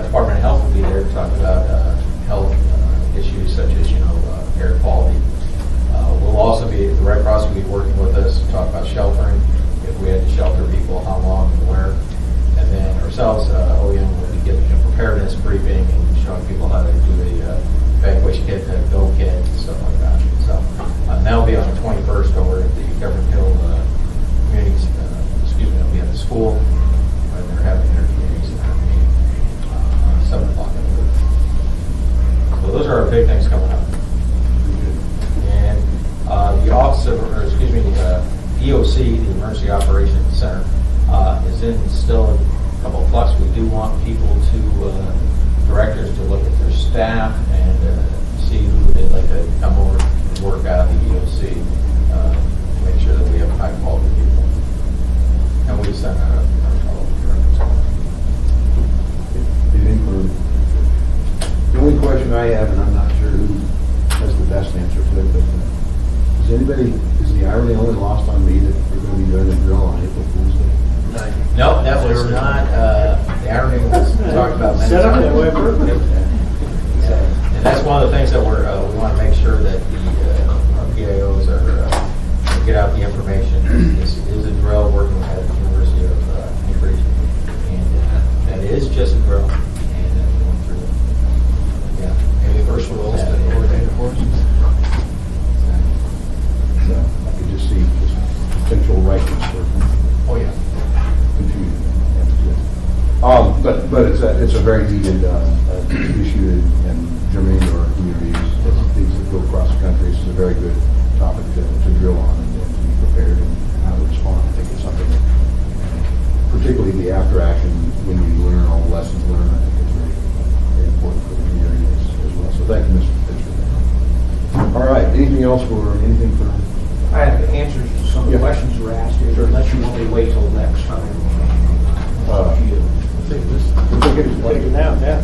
Department of Health will be there to talk about health issues such as, air quality. We'll also be, the Red Cross will be working with us to talk about sheltering, if we had to shelter people, how long and where. And then ourselves, OEM, will be giving a preparedness briefing and showing people how to do a evacuation kit, a go kit, and stuff like that. So that'll be on the 21st over at the Government Hill communities, it'll be at the school, and they're having their communities meeting 7 o'clock in the morning. So those are our big things coming up. And the office of, EOC, the Emergency Operations Center, is still a couple of flux. We do want people to, directors to look at their staff and see who they'd like to come over and work out of the EOC to make sure that we have high quality people. And we send out our directors. Anything further? The only question I have, and I'm not sure who has the best answer to it, but is the irony only lost on me that we're going to be doing the drill on April Fool's Day? No, that was not, the irony was talked about many Set up times. that way perfect. And that's one of the things that we want to make sure that our PIOs are, get out the information. This is a drill working at the University of Cambridge, and that is just a drill. And going through it. Yeah. Any first rules that coordinated for us? So I could just see just potential rightness for Oh, yeah. confusion. But it's a very needed issue and germane to our communities. It's things that go across the country. This is a very good topic to drill on and to be prepared and how to respond. I think it's something that, particularly the after action, when you learn all the lessons learned, I think it's very, very important for the community as well. So thank you, Mr. Pitcher. All right, anything else anything for? I have answers to some of the questions you were asked, unless you want me to wait till next time. Up to you. Take it now, yeah.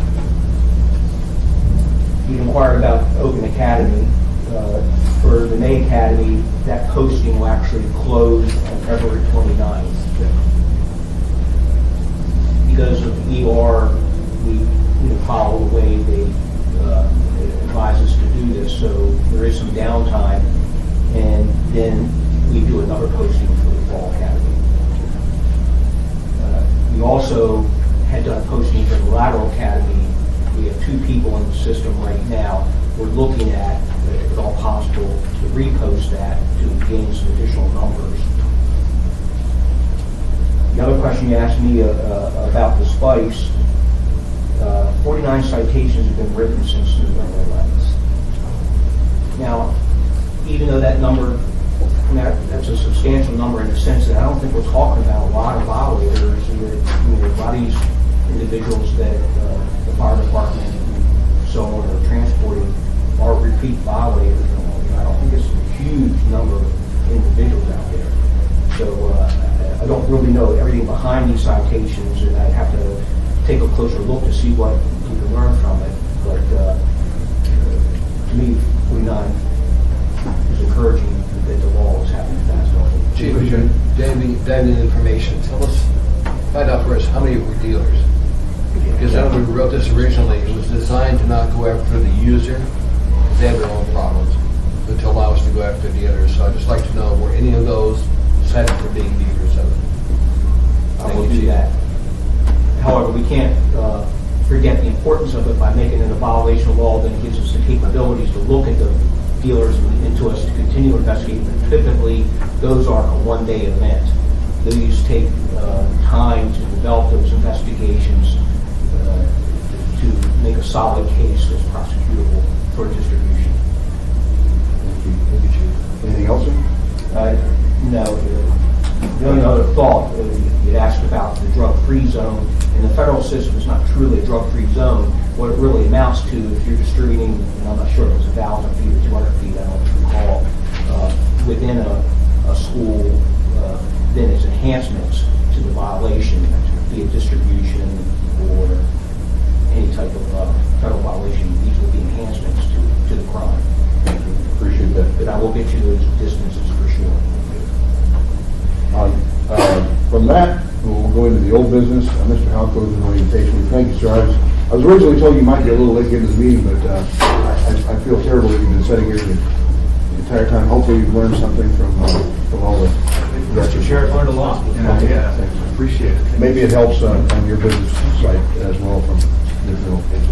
You inquired about Open Academy. For the May Academy, that posting will actually close on February 29th. Because of ER, we follow the way they advise us to do this, so there is some downtime, and then we do another posting for the Fall Academy. We also had done a posting for the Lateral Academy. We have 2 people in the system right now. We're looking at, if at all possible, to repost that to gain some additional numbers. The other question you asked me about the SPICE, 49 citations have been written since November 11th. Now, even though that number, that's a substantial number in the sense that I don't think we're talking about a lot of violators. A lot of these individuals that the fire department and so on are transporting are repeat violators. I don't think it's a huge number of individuals out there. So I don't really know everything behind these citations, and I'd have to take a closer look to see what we can learn from it. But to me, 49 is encouraging that the law is happening fast. Chief, as you're diving information, find out for us how many were dealers. Because when we wrote this originally, it was designed to not go after the user, because they have their own problems, but to allow us to go after the others. So I'd just like to know, were any of those cited for being dealers of it? I will do that. However, we can't forget the importance of it by making it a violation of law. Then it gives us the capabilities to look at the dealers and to us to continue investigating. But typically, those are a one-day event. These take time to develop those investigations to make a solid case that's prosecutable for distribution. Thank you, Chief. Anything else, sir? No. The only other thought, you asked about the drug drug-free zone, and the federal system is not truly a drug-free zone. What it really amounts to, if you're distributing, and I'm not sure if it was 1,000 feet or 200 feet, I don't recall, within a school, then it's enhancements to the violation, be it distribution or any type of federal violation. These will be enhancements to the crime. Appreciate that. But I will get you those distances for sure. From that, we'll go into the old business. Mr. Halco's in orientation. Thank you, sir. I was originally told you might be a little late into the meeting, but I feel terrible that you've been sitting here the entire time. Hopefully you've learned something from all the Mr. Sheriff learned a lot. And I appreciate it. Maybe it helps on your business site as well from different locations.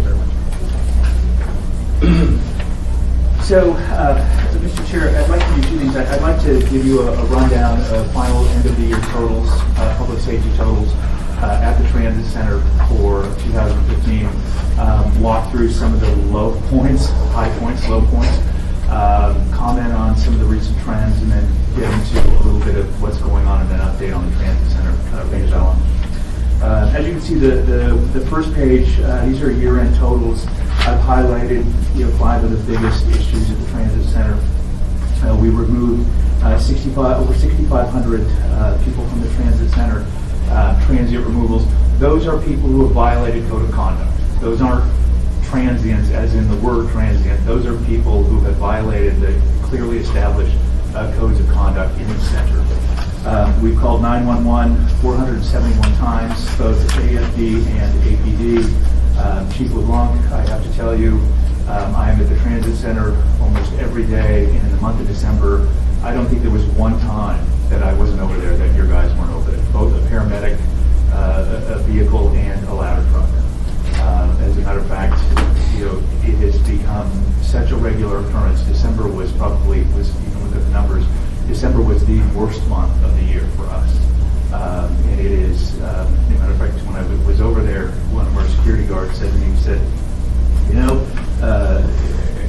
So, Mr. Chair, I'd like to do two things. I'd like to give you a rundown of final end-of-the-year totals, public safety totals at the Transit Center for 2015. Walk through some of the low points, high points, low points. Comment on some of the recent trends, and then get into a little bit of what's going on, and then update on the Transit Center redevelopment. As you can see, the first page, these are year-end totals. I've highlighted 5 of the biggest issues at the Transit Center. We removed over 6,500 people from the Transit Center, transient removals. Those are people who have violated code of conduct. Those aren't transients as in the word transient. Those are people who have violated the clearly established codes of conduct in the center. We've called 911 471 times, both AFD and APD. Chief LeBlanc, I have to tell you, I am at the Transit Center almost every day, and in the month of December, I don't think there was one time that I wasn't over there that your guys weren't over there, both a paramedic, a vehicle, and a ladder truck. As a matter of fact, it has become such a regular occurrence. December was even with the numbers, December was the worst month of the year for us. And it is, as a matter of fact, when I was over there, one of our security guards said to me, he said,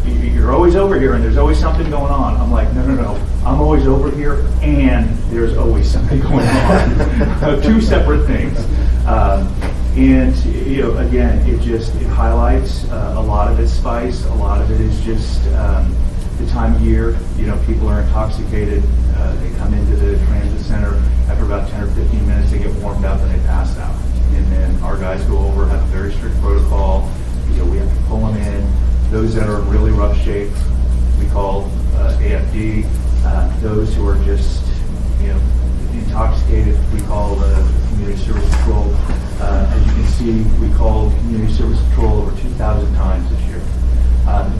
you're always over here and there's always something going on. I'm like, no. I'm always over here and there's always something going on. Two separate things. And again, it highlights a lot of its spice. A lot of it is just the time of year. People are intoxicated. They come into the transit center after about 10 or 15 minutes. They get warmed up and they pass out. And then our guys go over, have a very strict protocol. We have to pull them in. Those that are in really rough shape, we call AFD. Those who are just intoxicated, we call community service patrol. As you can see, we called community service patrol over 2,000 times this year.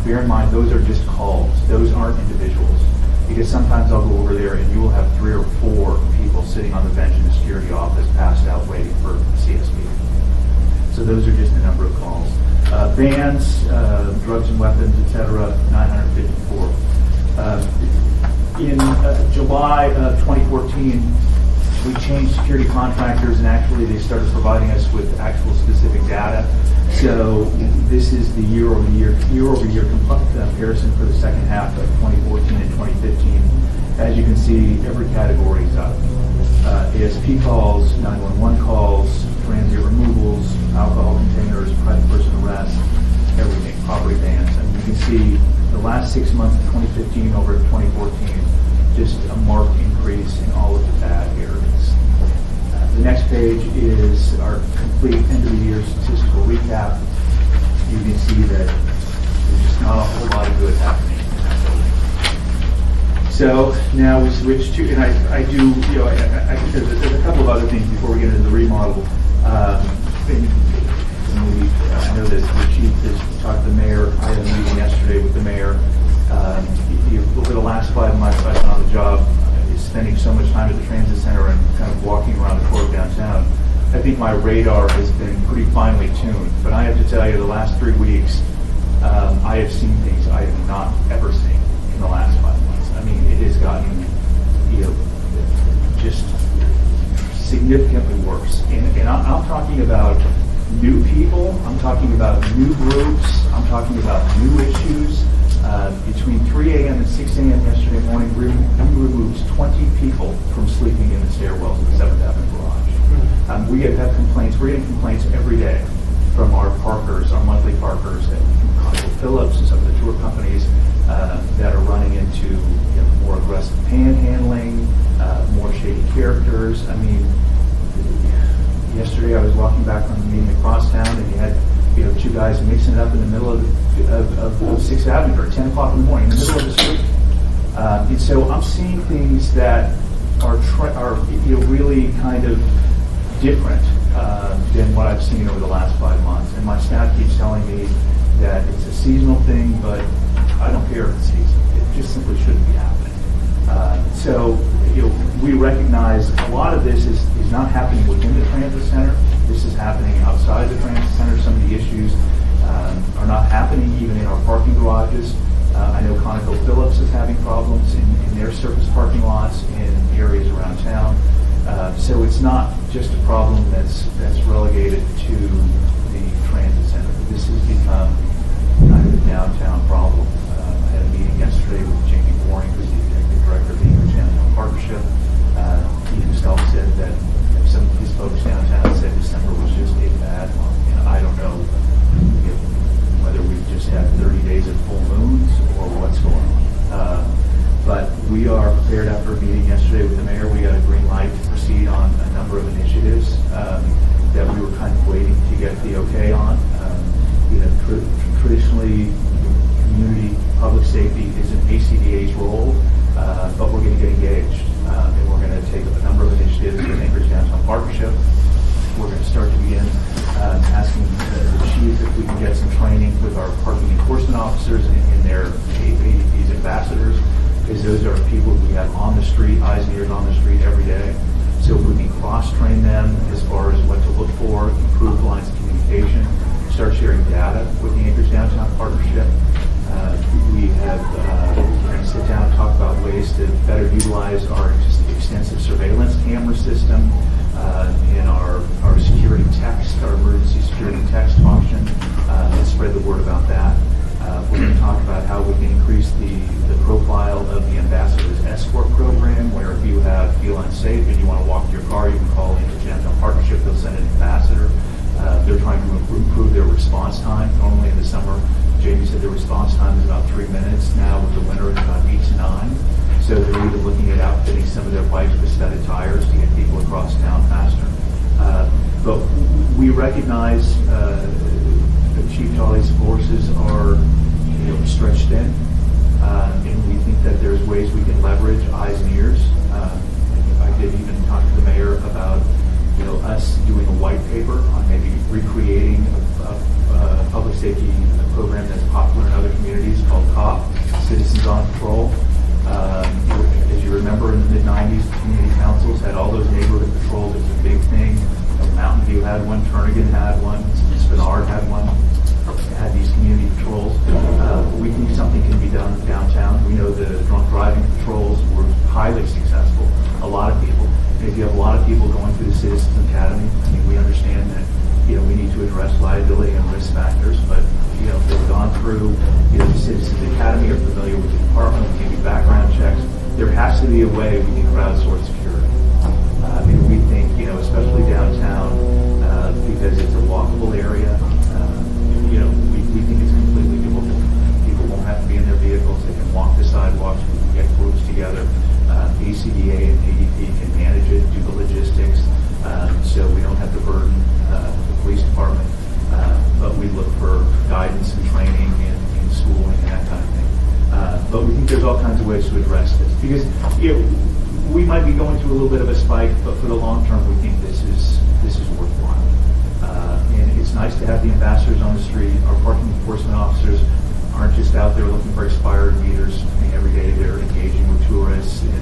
Bear in mind, those are just calls. Those aren't individuals. Because sometimes I'll go over there and you will have 3 or 4 people sitting on the bench in the security office passed out waiting for CSP. So those are just the number of calls. Bans, drugs and weapons, etc., 954. In July of 2014, we changed security contractors, and actually they started providing us with actual specific data. So this is the year-over-year comparison for the second half of 2014 and 2015. As you can see, every category is up. ASP calls, 911 calls, transient removals, alcohol containers, private person arrests, everything, property bans. And you can see the last 6 months of 2015 over 2014, just a marked increase in all of the bad areas. The next page is our complete end-of-the-year statistical recap. You can see that there's just not a whole lot of good happening in that building. So now we switch to, and I do, I think there's a couple of other things before we get into the remodel. I know that the chief has talked to the mayor. I had a meeting yesterday with the mayor. Over the last 5 months I've been on the job, spending so much time at the transit center and kind of walking around the core of downtown, I think my radar has been pretty finely tuned. But I have to tell you, the last 3 weeks, I have seen things I have not ever seen in the last 5 months. I mean, it has gotten, just significantly worse. And I'm talking about new people. I'm talking about new groups. I'm talking about new issues. Between 3 a.m. and 6 a.m. yesterday morning, we removed 20 people from sleeping in the stairwells of the 7th Avenue Garage. we have complaints, we're getting complaints every day from our parkers, our monthly parkers, that Phillips and some of the tour companies that are running into more aggressive panhandling, more shady characters. I mean, yesterday I was walking back from a meeting across town, and you had two guys mixing it up in the middle of 6th Avenue or 10 o'clock in the morning, in the middle of the street. And so I'm seeing things that are really kind of different than what I've seen over the last 5 months. And my staff keeps telling me that it's a seasonal thing, but I don't care if it's seasonal. It just simply shouldn't be happening. So we recognize a lot of this is not happening within the transit center. This is happening outside the transit center. Some of the issues are not happening even in our parking garages. I know ConocoPhillips is having problems in their surface parking lots in areas around town. So it's not just a problem that's relegated to the transit center. This has become kind of a downtown problem. I had a meeting yesterday with Jamie Boring, who's the executive director of the English Downtown Partnership. He himself said that some of his folks downtown said December was just a bad month. And I don't know whether we've just had 30 days of full moons or what's going on. But we are prepared after a meeting yesterday with the mayor. We got a green light to proceed on a number of initiatives that we were kind of waiting to get the okay on. Traditionally, community public safety is an ACDA's role, but we're going to get engaged. And we're going to take a number of initiatives with Anchorage Downtown Partnership. We're going to start to begin asking the chief if we can get some training with our parking enforcement officers in their ADP's ambassadors, because those are people we have on the street, eyes and ears on the street every day. So we can cross-train them as far as what to look for, improve lines of communication, start sharing data with the Anchorage Downtown Partnership. We're going to sit down and talk about ways to better utilize our extensive surveillance camera system in our security text, our emergency security text function, and spread the word about that. We're going to talk about how we can increase the profile of the Ambassador's Escort program, where if you feel unsafe and you want to walk to your car, you can call Anchorage Downtown Partnership. They'll send an ambassador. They're trying to improve their response time. Normally in the summer, Jamie said their response time is about 3 minutes. Now with the winter, it's about 8 to 9. So they're either looking at outfitting some of their bikes with studded tires to get people across town faster. But we recognize that Chief Jolly's forces are stretched thin, and we think that there's ways we can leverage eyes and ears. I did even talk to the mayor about us doing a white paper on maybe recreating a public safety program that's popular in other communities called COP, Citizens on Patrol. As you remember, in the mid-'90s, the community councils had all those neighborhood patrols. It was a big thing. Mountain View had one, Turnagain had one, Spinard had one. Had these community patrols. We think something can be done downtown. We know the drunk driving patrols were highly successful. A lot of people. If you have a lot of people going through the Citizens Academy, I mean, we understand that we need to address liability and risk factors. But if they've gone through the Citizens Academy, are familiar with the department, we give you background checks. There has to be a way we can crowdsource security. And we think, especially downtown, because it's a walkable area. We think it's completely doable. People won't have to be in their vehicles. They can walk the sidewalks. We can get groups together. ACDA and ADP can manage it, do the logistics, so we don't have to burden the police department. But we look for guidance and training and schooling and that kind of thing. But we think there's all kinds of ways to address this. Because we might be going through a little bit of a spike, but for the long term, we think this is worthwhile. And it's nice to have the ambassadors on the street. Our parking enforcement officers aren't just out there looking for expired meters. I mean, every day they're engaging with tourists and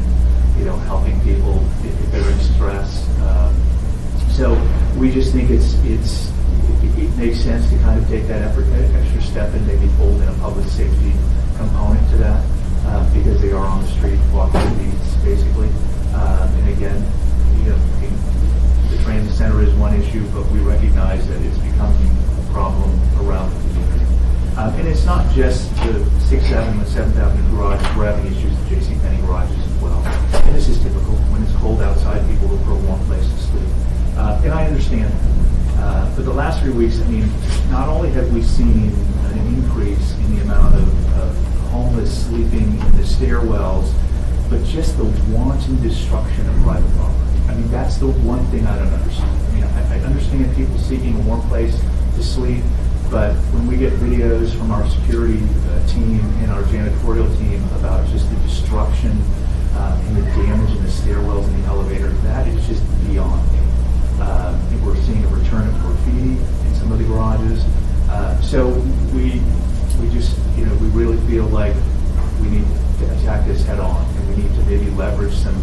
helping people if they're in stress. So we just think it makes sense to kind of take that extra step and maybe fold in a public safety component to that because they are on the street walking the beats, basically. And again, the transit center is one issue, but we recognize that it's becoming a problem around the community. And it's not just the 6th Avenue and 7th Avenue garages. We're having issues with JCPenney garages as well. And this is typical. When it's cold outside, people look for a warm place to sleep. And I understand that. But the last 3 weeks, I mean, not only have we seen an increase in the amount of homeless sleeping in the stairwells, but just the wanton destruction of private property. I mean, that's the one thing I don't understand. I mean, I understand people seeking a warm place to sleep, but when we get videos from our security team and our janitorial team about just the destruction and the damage in the stairwells and the elevator, that is just beyond me. We're seeing a return of graffiti in some of the garages. So we just, we really feel like we need to attack this head on, and we need to maybe leverage some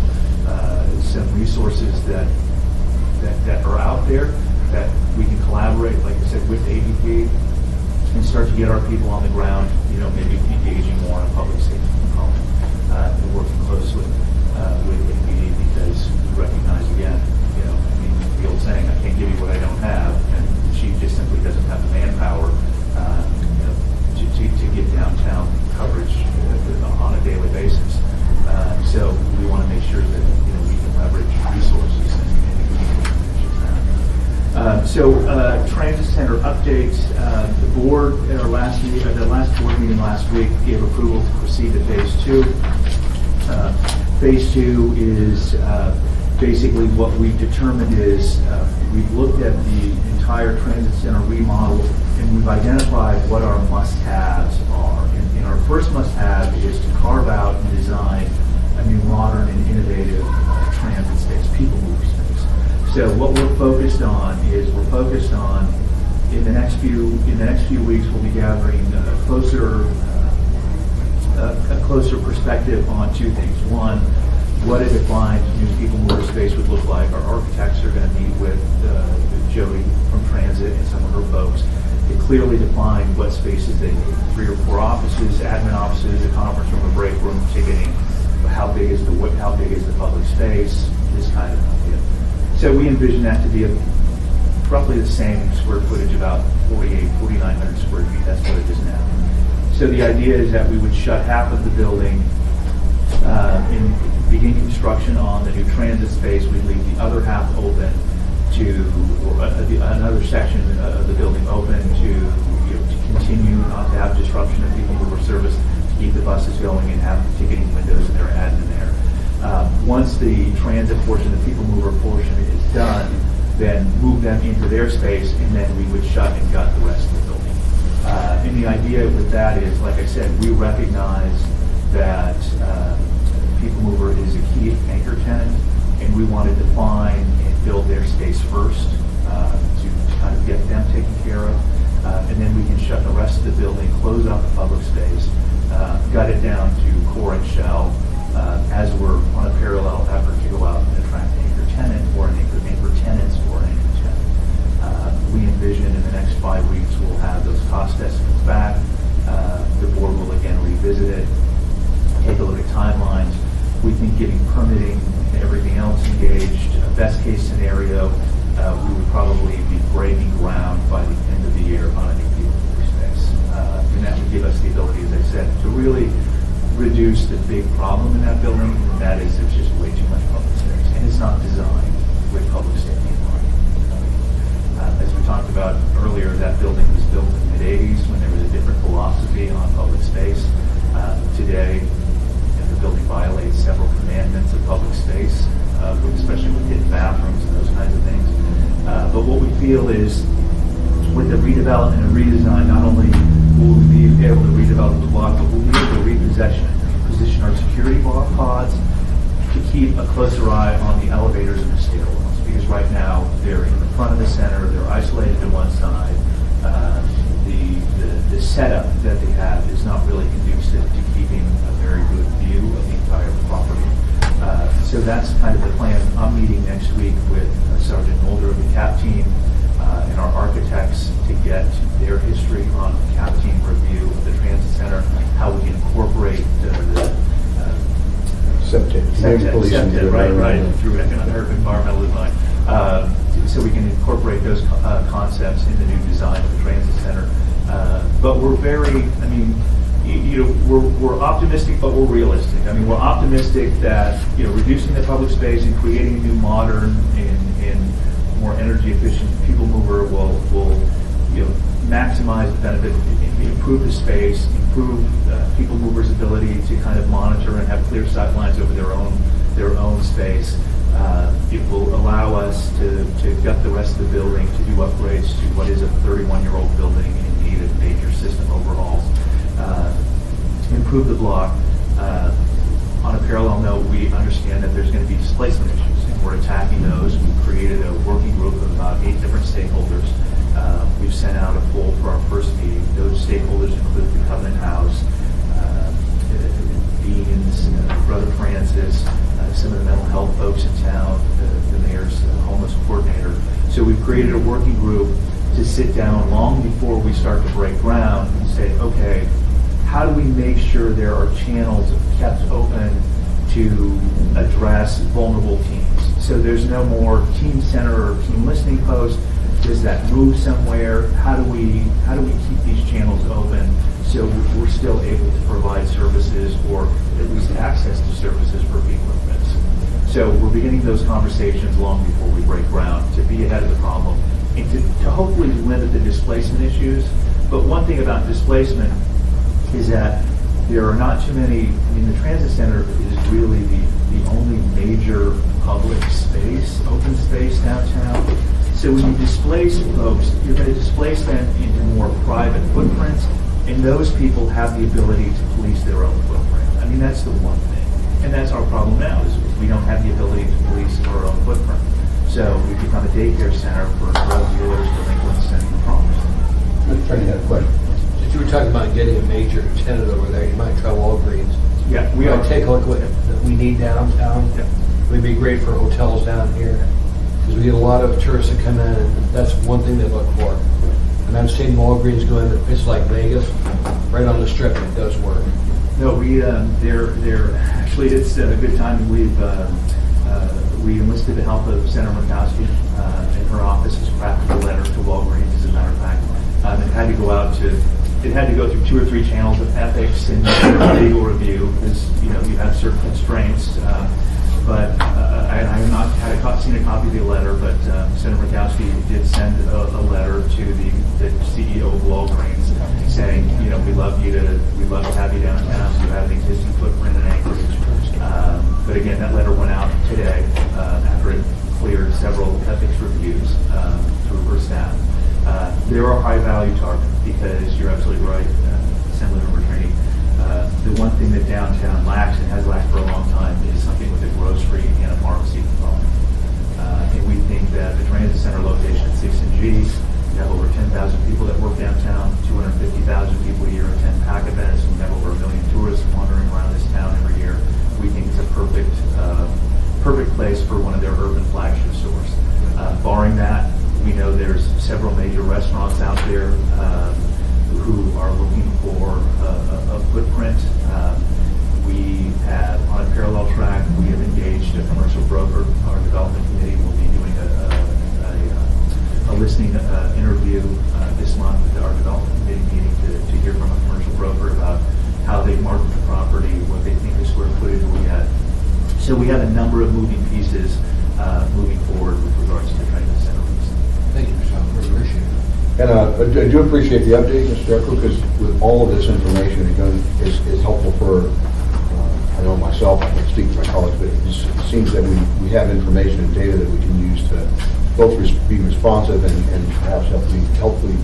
resources that are out there, that we can collaborate, like I said, with ADP and start to get our people on the ground, maybe engaging more on a public safety component and working closely with ADP, because we recognize again, the old saying, I can't give you what I don't have, and the chief just simply doesn't have the manpower to get downtown coverage on a daily basis. So we want to make sure that we can leverage resources and transit center updates. The board at our last meeting, the last board meeting last week, gave approval to proceed to phase 2. Phase 2 is basically what we've determined is we've looked at the entire transit center remodel, and we've identified what our must-haves are. And our first must-have is to carve out and design a new modern and innovative transit space, people mover space. So what we're focused on is in the next few weeks we'll be gathering a closer perspective on two things. One, what a defined new people mover space would look like. Our architects are going to meet with Jody from Transit and some of her folks to clearly define what spaces they need. 3 or 4 offices, admin offices, a conference room, a break room, ticketing. How big is the public space? This kind of idea. So we envision that to be roughly the same square footage, about 4,900 square feet. That's what it is now. So the idea is that we would shut half of the building and begin construction on the new transit space. We'd leave the other half open another section of the building open to continue not to have disruption of people mover service, to keep the buses going and have the ticketing windows and their admin there. Once the transit portion, the people mover portion is done, then move them into their space, and then we would shut and gut the rest of the building. And the idea with that is, like I said, we recognize that people mover is a key anchor tenant, and we want to define and build their space first to kind of get them taken care of. And then we can shut the rest of the building, close out the public space, gut it down to core and shell, as we're on a parallel effort to go out and attract an anchor tenant or an anchor tenants or an anchor tenant. We envision in the next 5 weeks we'll have those cost estimates back. The board will again revisit it, take a look at timelines. We think getting permitting and everything else engaged, best case scenario, we would probably be breaking ground by the end of the year on a new people mover space. And that would give us the ability, as I said, to really reduce the big problem in that building, and that is there's just way too much public space. And it's not designed with public safety in mind. As we talked about earlier, that building was built in the mid-'80s when there was a different philosophy on public space. Today, the building violates several commandments of public space, especially with hidden bathrooms and those kinds of things. But what we feel is, with the redevelopment and redesign, not only will we be able to redevelop the block, but we'll be able to reposition our security pods to keep a closer eye on the elevators and the stairwells. Because right now, they're in the front of the center, they're isolated to one side. The setup that they have is not really conducive to keeping a very good view of the entire property. So that's kind of the plan. I'm meeting next week with Sergeant Mulder of the CAP team and our architects to get their history on the CAP team review of the transit center, how we can incorporate the Septic. Right, through environmental design. So we can incorporate those concepts in the new design of the transit center. But we're very, we're optimistic, but we're realistic. We're optimistic that, reducing the public space and creating a new modern and more energy efficient people mover will maximize the benefit, improve the space, improve people movers' ability to kind of monitor and have clear sight lines over their own space. It will allow us to gut the rest of the building, to do upgrades to what is a 31-year-old building in need of major system overhauls. Improve the block. On a parallel note, we understand that there's going to be displacement issues, and we're attacking those. We've created a working group of about 8 different stakeholders. We've sent out a poll for our first meeting. Those stakeholders include the Covenant House, Deans, Brother Francis, some of the mental health folks in town, the mayor's homeless coordinator. So we've created a working group to sit down long before we start to break ground and say, okay, how do we make sure there are channels kept open to address vulnerable teams? So there's no more team center or team listening post. Does that move somewhere? How do we keep these channels open so we're still able to provide services or at least access to services for people with this? So we're beginning those conversations long before we break ground to be ahead of the problem and to hopefully limit the displacement issues. But one thing about displacement is that there are not too many. I mean, the transit center is really the only major public space, open space downtown. So when you displace folks, you're going to displace them into more private footprints, and those people have the ability to police their own footprint. I mean, that's the one thing. And that's our problem now, is we don't have the ability to police our own footprint. So we've become a daycare center for drug dealers, delinquents, and problems. Mr. Attorney, had a question. Since you were talking about getting a major tenant over there, you might try Walgreens. Yeah, we are. Take a look at what we need downtown. Yeah. It would be great for hotels down here, because we get a lot of tourists that come in, and that's one thing they look for. And I've seen Walgreens go into places like Vegas, right on the strip, and it does work. No, they're actually, it's a good time. We enlisted the help of Senator Murkowski, and her office has crafted a letter to Walgreens, as a matter of fact. It had to go through 2 or 3 channels of ethics and legal review, because you have certain constraints. But I have not seen a copy of the letter, but Senator Murkowski did send a letter to the CEO of Walgreens saying, we'd love to have you downtown. You have an existing footprint in Anchorage. But again, that letter went out today after it cleared several ethics reviews through her staff. There are high-value targets, because you're absolutely right, Assemblymember Trini. The one thing that downtown lacks, and has lacked for a long time, is something with a grocery and a pharmacy component. And we think that the transit center location at 6 and G, we have over 10,000 people that work downtown, 250,000 people a year attend PAC events, and we have over 1 million tourists wandering around this town every year. We think it's a perfect place for one of their urban flagship stores. Barring that, we know there's several major restaurants out there who are looking for a footprint. We have, on a parallel track, we have engaged a commercial broker. Our development committee will be doing a listening interview this month at our development committee meeting to hear from a commercial broker about how they market the property, what they think the square footage will get. So we have a number of moving pieces moving forward with regards to the transit center. Thank you, Mr. Allen. Appreciate it. And I do appreciate the update, Mr. Echo, because with all of this information, again, is helpful for, I know myself, I can't speak for my colleagues, but it just seems that we have information and data that we can use to both be responsive and perhaps hopefully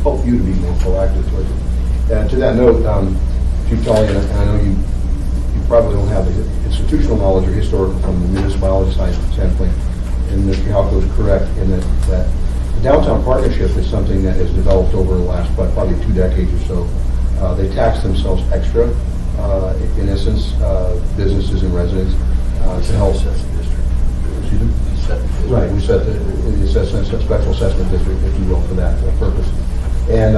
help you to be more proactive towards it. To that note, Chief Tully, and I know you probably don't have the institutional knowledge or historical from the municipality side standpoint, and Mr. Halco is correct in that the downtown partnership is something that has developed over the last probably 2 decades or so. They tax themselves extra, in essence, businesses and residents to help. Excuse me? Right, we set the special assessment district, if you will, for that purpose. And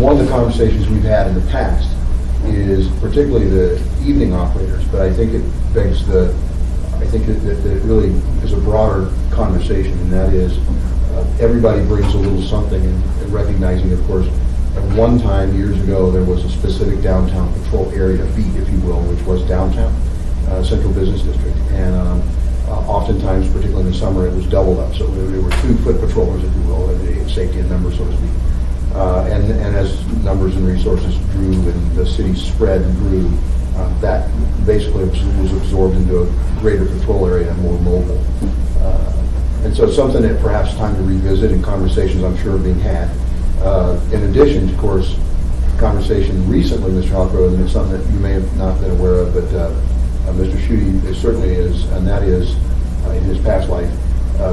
one of the conversations we've had in the past is particularly the evening operators, but I think it begs I think that it really is a broader conversation, and that is everybody brings a little something, and recognizing, of course, at one time years ago there was a specific downtown patrol area beat, if you will, which was downtown, Central Business District, and Oftentimes, particularly in the summer, it was doubled up. So there were 2 foot patrollers, if you will, the safety in numbers, so to speak. And as numbers and resources grew and the city spread and grew, that basically was absorbed into a greater patrol area and more mobile. And so it's something that perhaps time to revisit, and conversations I'm sure are being had. In addition, of course, conversation recently, Mr. Halcrow, and it's something that you may have not been aware of, but Mr. Schutte certainly is, and that is in his past life.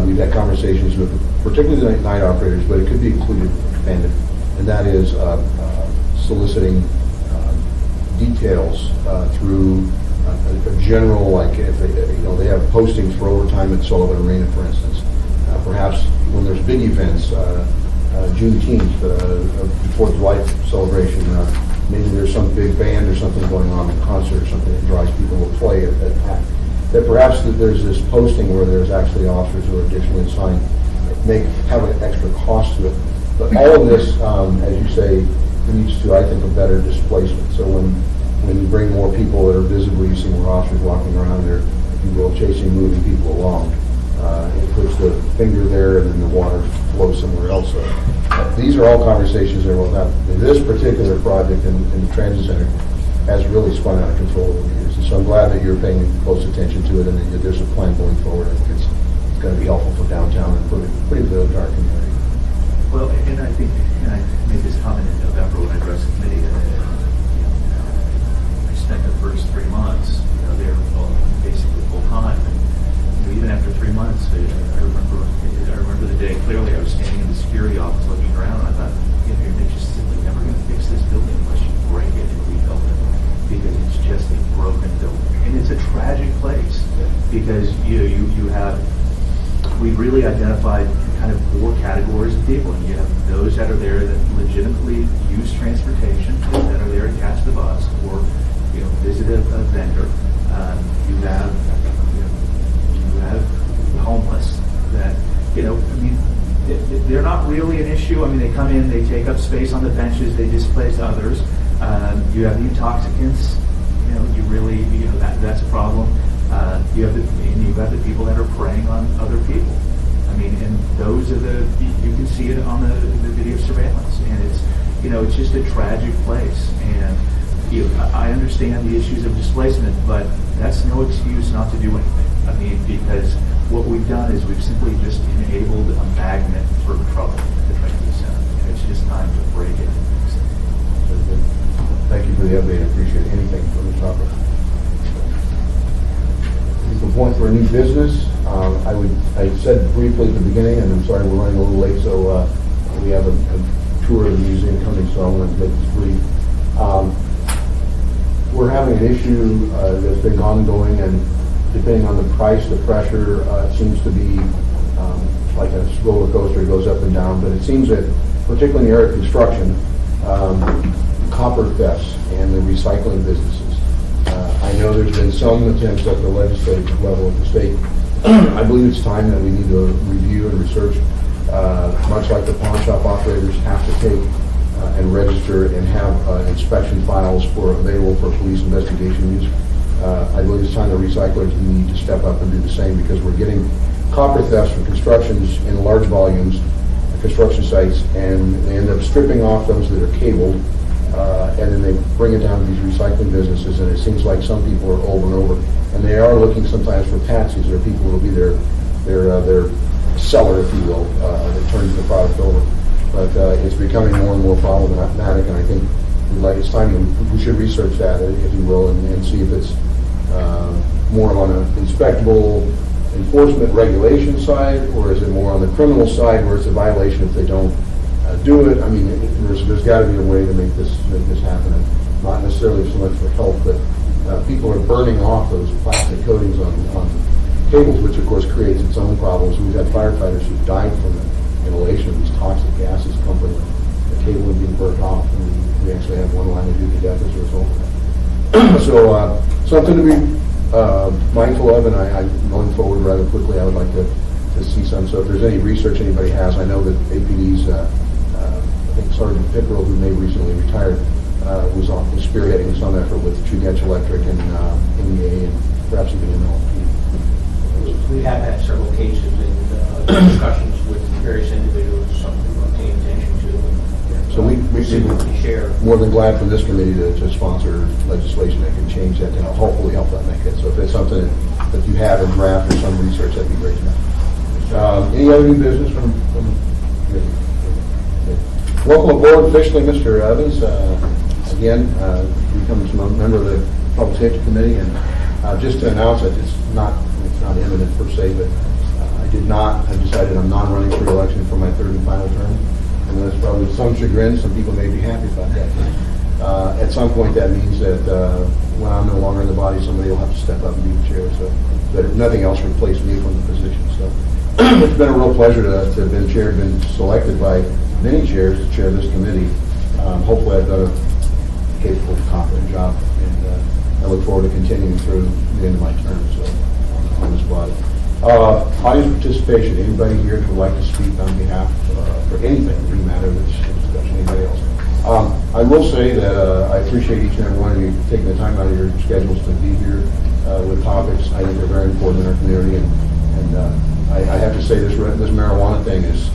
We've had conversations with particularly the night operators, but it could be included, expanded, and that is soliciting details through a general, like if they have postings for overtime at Sullivan Arena, for instance. Perhaps when there's big events, Juneteenth, Fourth of July celebration, maybe there's some big band or something going on, a concert or something that drives people to play at PAC. That perhaps there's this posting where there's actually officers who are additionally assigned, may have an extra cost to it. But all of this, as you say, leads to, I think, a better displacement. So when you bring more people that are visible, you see more officers walking around there, if you will, chasing, moving people along. It puts the finger there, and then the water flows somewhere else. So, these are all conversations that will have. This particular project in the transit center has really spun out of control over the years. And so I'm glad that you're paying close attention to it, and that there's a plan going forward. I think it's going to be helpful for downtown and pretty good to our community. Well, and I think, and I made this comment in November when I addressed the committee, I spent the first 3 months, there basically full time. And, even after 3 months, I remember the day clearly. I was standing in the security office looking around, and I thought, you're just simply never going to fix this building unless you break it and rebuild it, because it's just a broken building, and it's a tragic place because you have. We really identified kind of 4 categories of people. And you have those that are there that legitimately use transportation, that are there to catch the bus or visit a vendor. You have homeless that they're not really an issue. I mean, they come in, they take up space on the benches, they displace others. You have the intoxicants. You really that's a problem. You have the people that are preying on other people. I mean, and those are you can see it on the video surveillance, and it's just a tragic place. And I understand the issues of displacement, but that's no excuse not to do anything. I mean, because what we've done is we've simply just enabled a magnet for trouble at the transit center. And it's just time to break it and fix it. Thank you for the update. I appreciate anything from the topic. The point for a new business. I said briefly at the beginning, and I'm sorry we're running a little late, so we have a tour of the museum coming, so I'm going to make this brief. We're having an issue that's been ongoing, and depending on the price, the pressure, it seems to be like a roller coaster. It goes up and down, but it seems that, particularly in the area of construction, copper thefts and the recycling businesses. I know there's been some attempts at the legislative level of the state. I believe it's time that we need to review and research, much like the pawn shop operators have to take and register and have inspection files available for police investigation use. I believe it's time the recyclers need to step up and do the same, because we're getting copper thefts from constructions in large volumes, construction sites, and they end up stripping off those that are cabled, and then they bring it down to these recycling businesses, and it seems like some people are over and over, and they are looking sometimes for patsies. There are people who will be their seller, if you will, that turns the product over. But it's becoming more and more problematic, and I think it's time we should research that, if you will, and see if it's more on an inspectable enforcement regulation side, or is it more on the criminal side where it's a violation if they don't do it. I mean, there's got to be a way to make this happen, and not necessarily so much for health, but people are burning off those plastic coatings on cables, which of course creates its own problems. We've had firefighters who died from the inhalation of these toxic gases come from the cable being burnt off, and we actually had one line of duty death as a result of that. So something to be mindful of, and I going forward rather quickly, I would like to see some. So if there's any research anybody has, I know that APD's I think Sergeant Pickerel, who may recently retired, was spearheading some effort with True Electric and MEA, and perhaps even MLP. we have had several cases and discussions with various individuals, something we're paying attention to. So we see what we share. more than glad for this committee to sponsor legislation that can change that, and hopefully help that make it. So if it's something that you have in draft or some research, that'd be great to know. Any other new business from the committee? Welcome aboard officially, Mr. Evans. Again, becomes a member of the Public Safety Committee, and just to announce that it's not imminent per se, but I decided I'm not running for election for my third and final term. And that's probably some chagrin. Some people may be happy about that. At some point, that means that when I'm no longer in the body, somebody will have to step up and be the chair. So, but if nothing else, replace me from the position. So, it's been a real pleasure to have been chaired, been selected by many chairs to chair this committee. Hopefully, I've done a capable, competent job, and I look forward to continuing through the end of my term. So, on this body. Audience participation. Anybody here who would like to speak on behalf for anything, any matter that's discussion, anybody else? I will say that I appreciate each and every one of you taking the time out of your schedules to be here with topics. I think they're very important in our community, and I have to say this marijuana thing is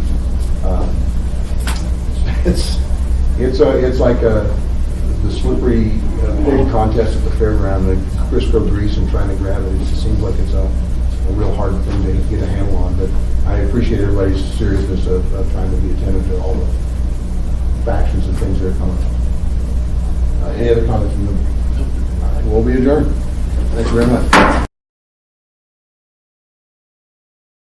it's like the slippery pig contest at the fairground, the Crisco grease and trying to grab it. It just seems like it's a real hard thing to get a handle on, but I appreciate everybody's seriousness of trying to be attentive to all the factions and things that are coming up. Any other comments from the? We'll be adjourned.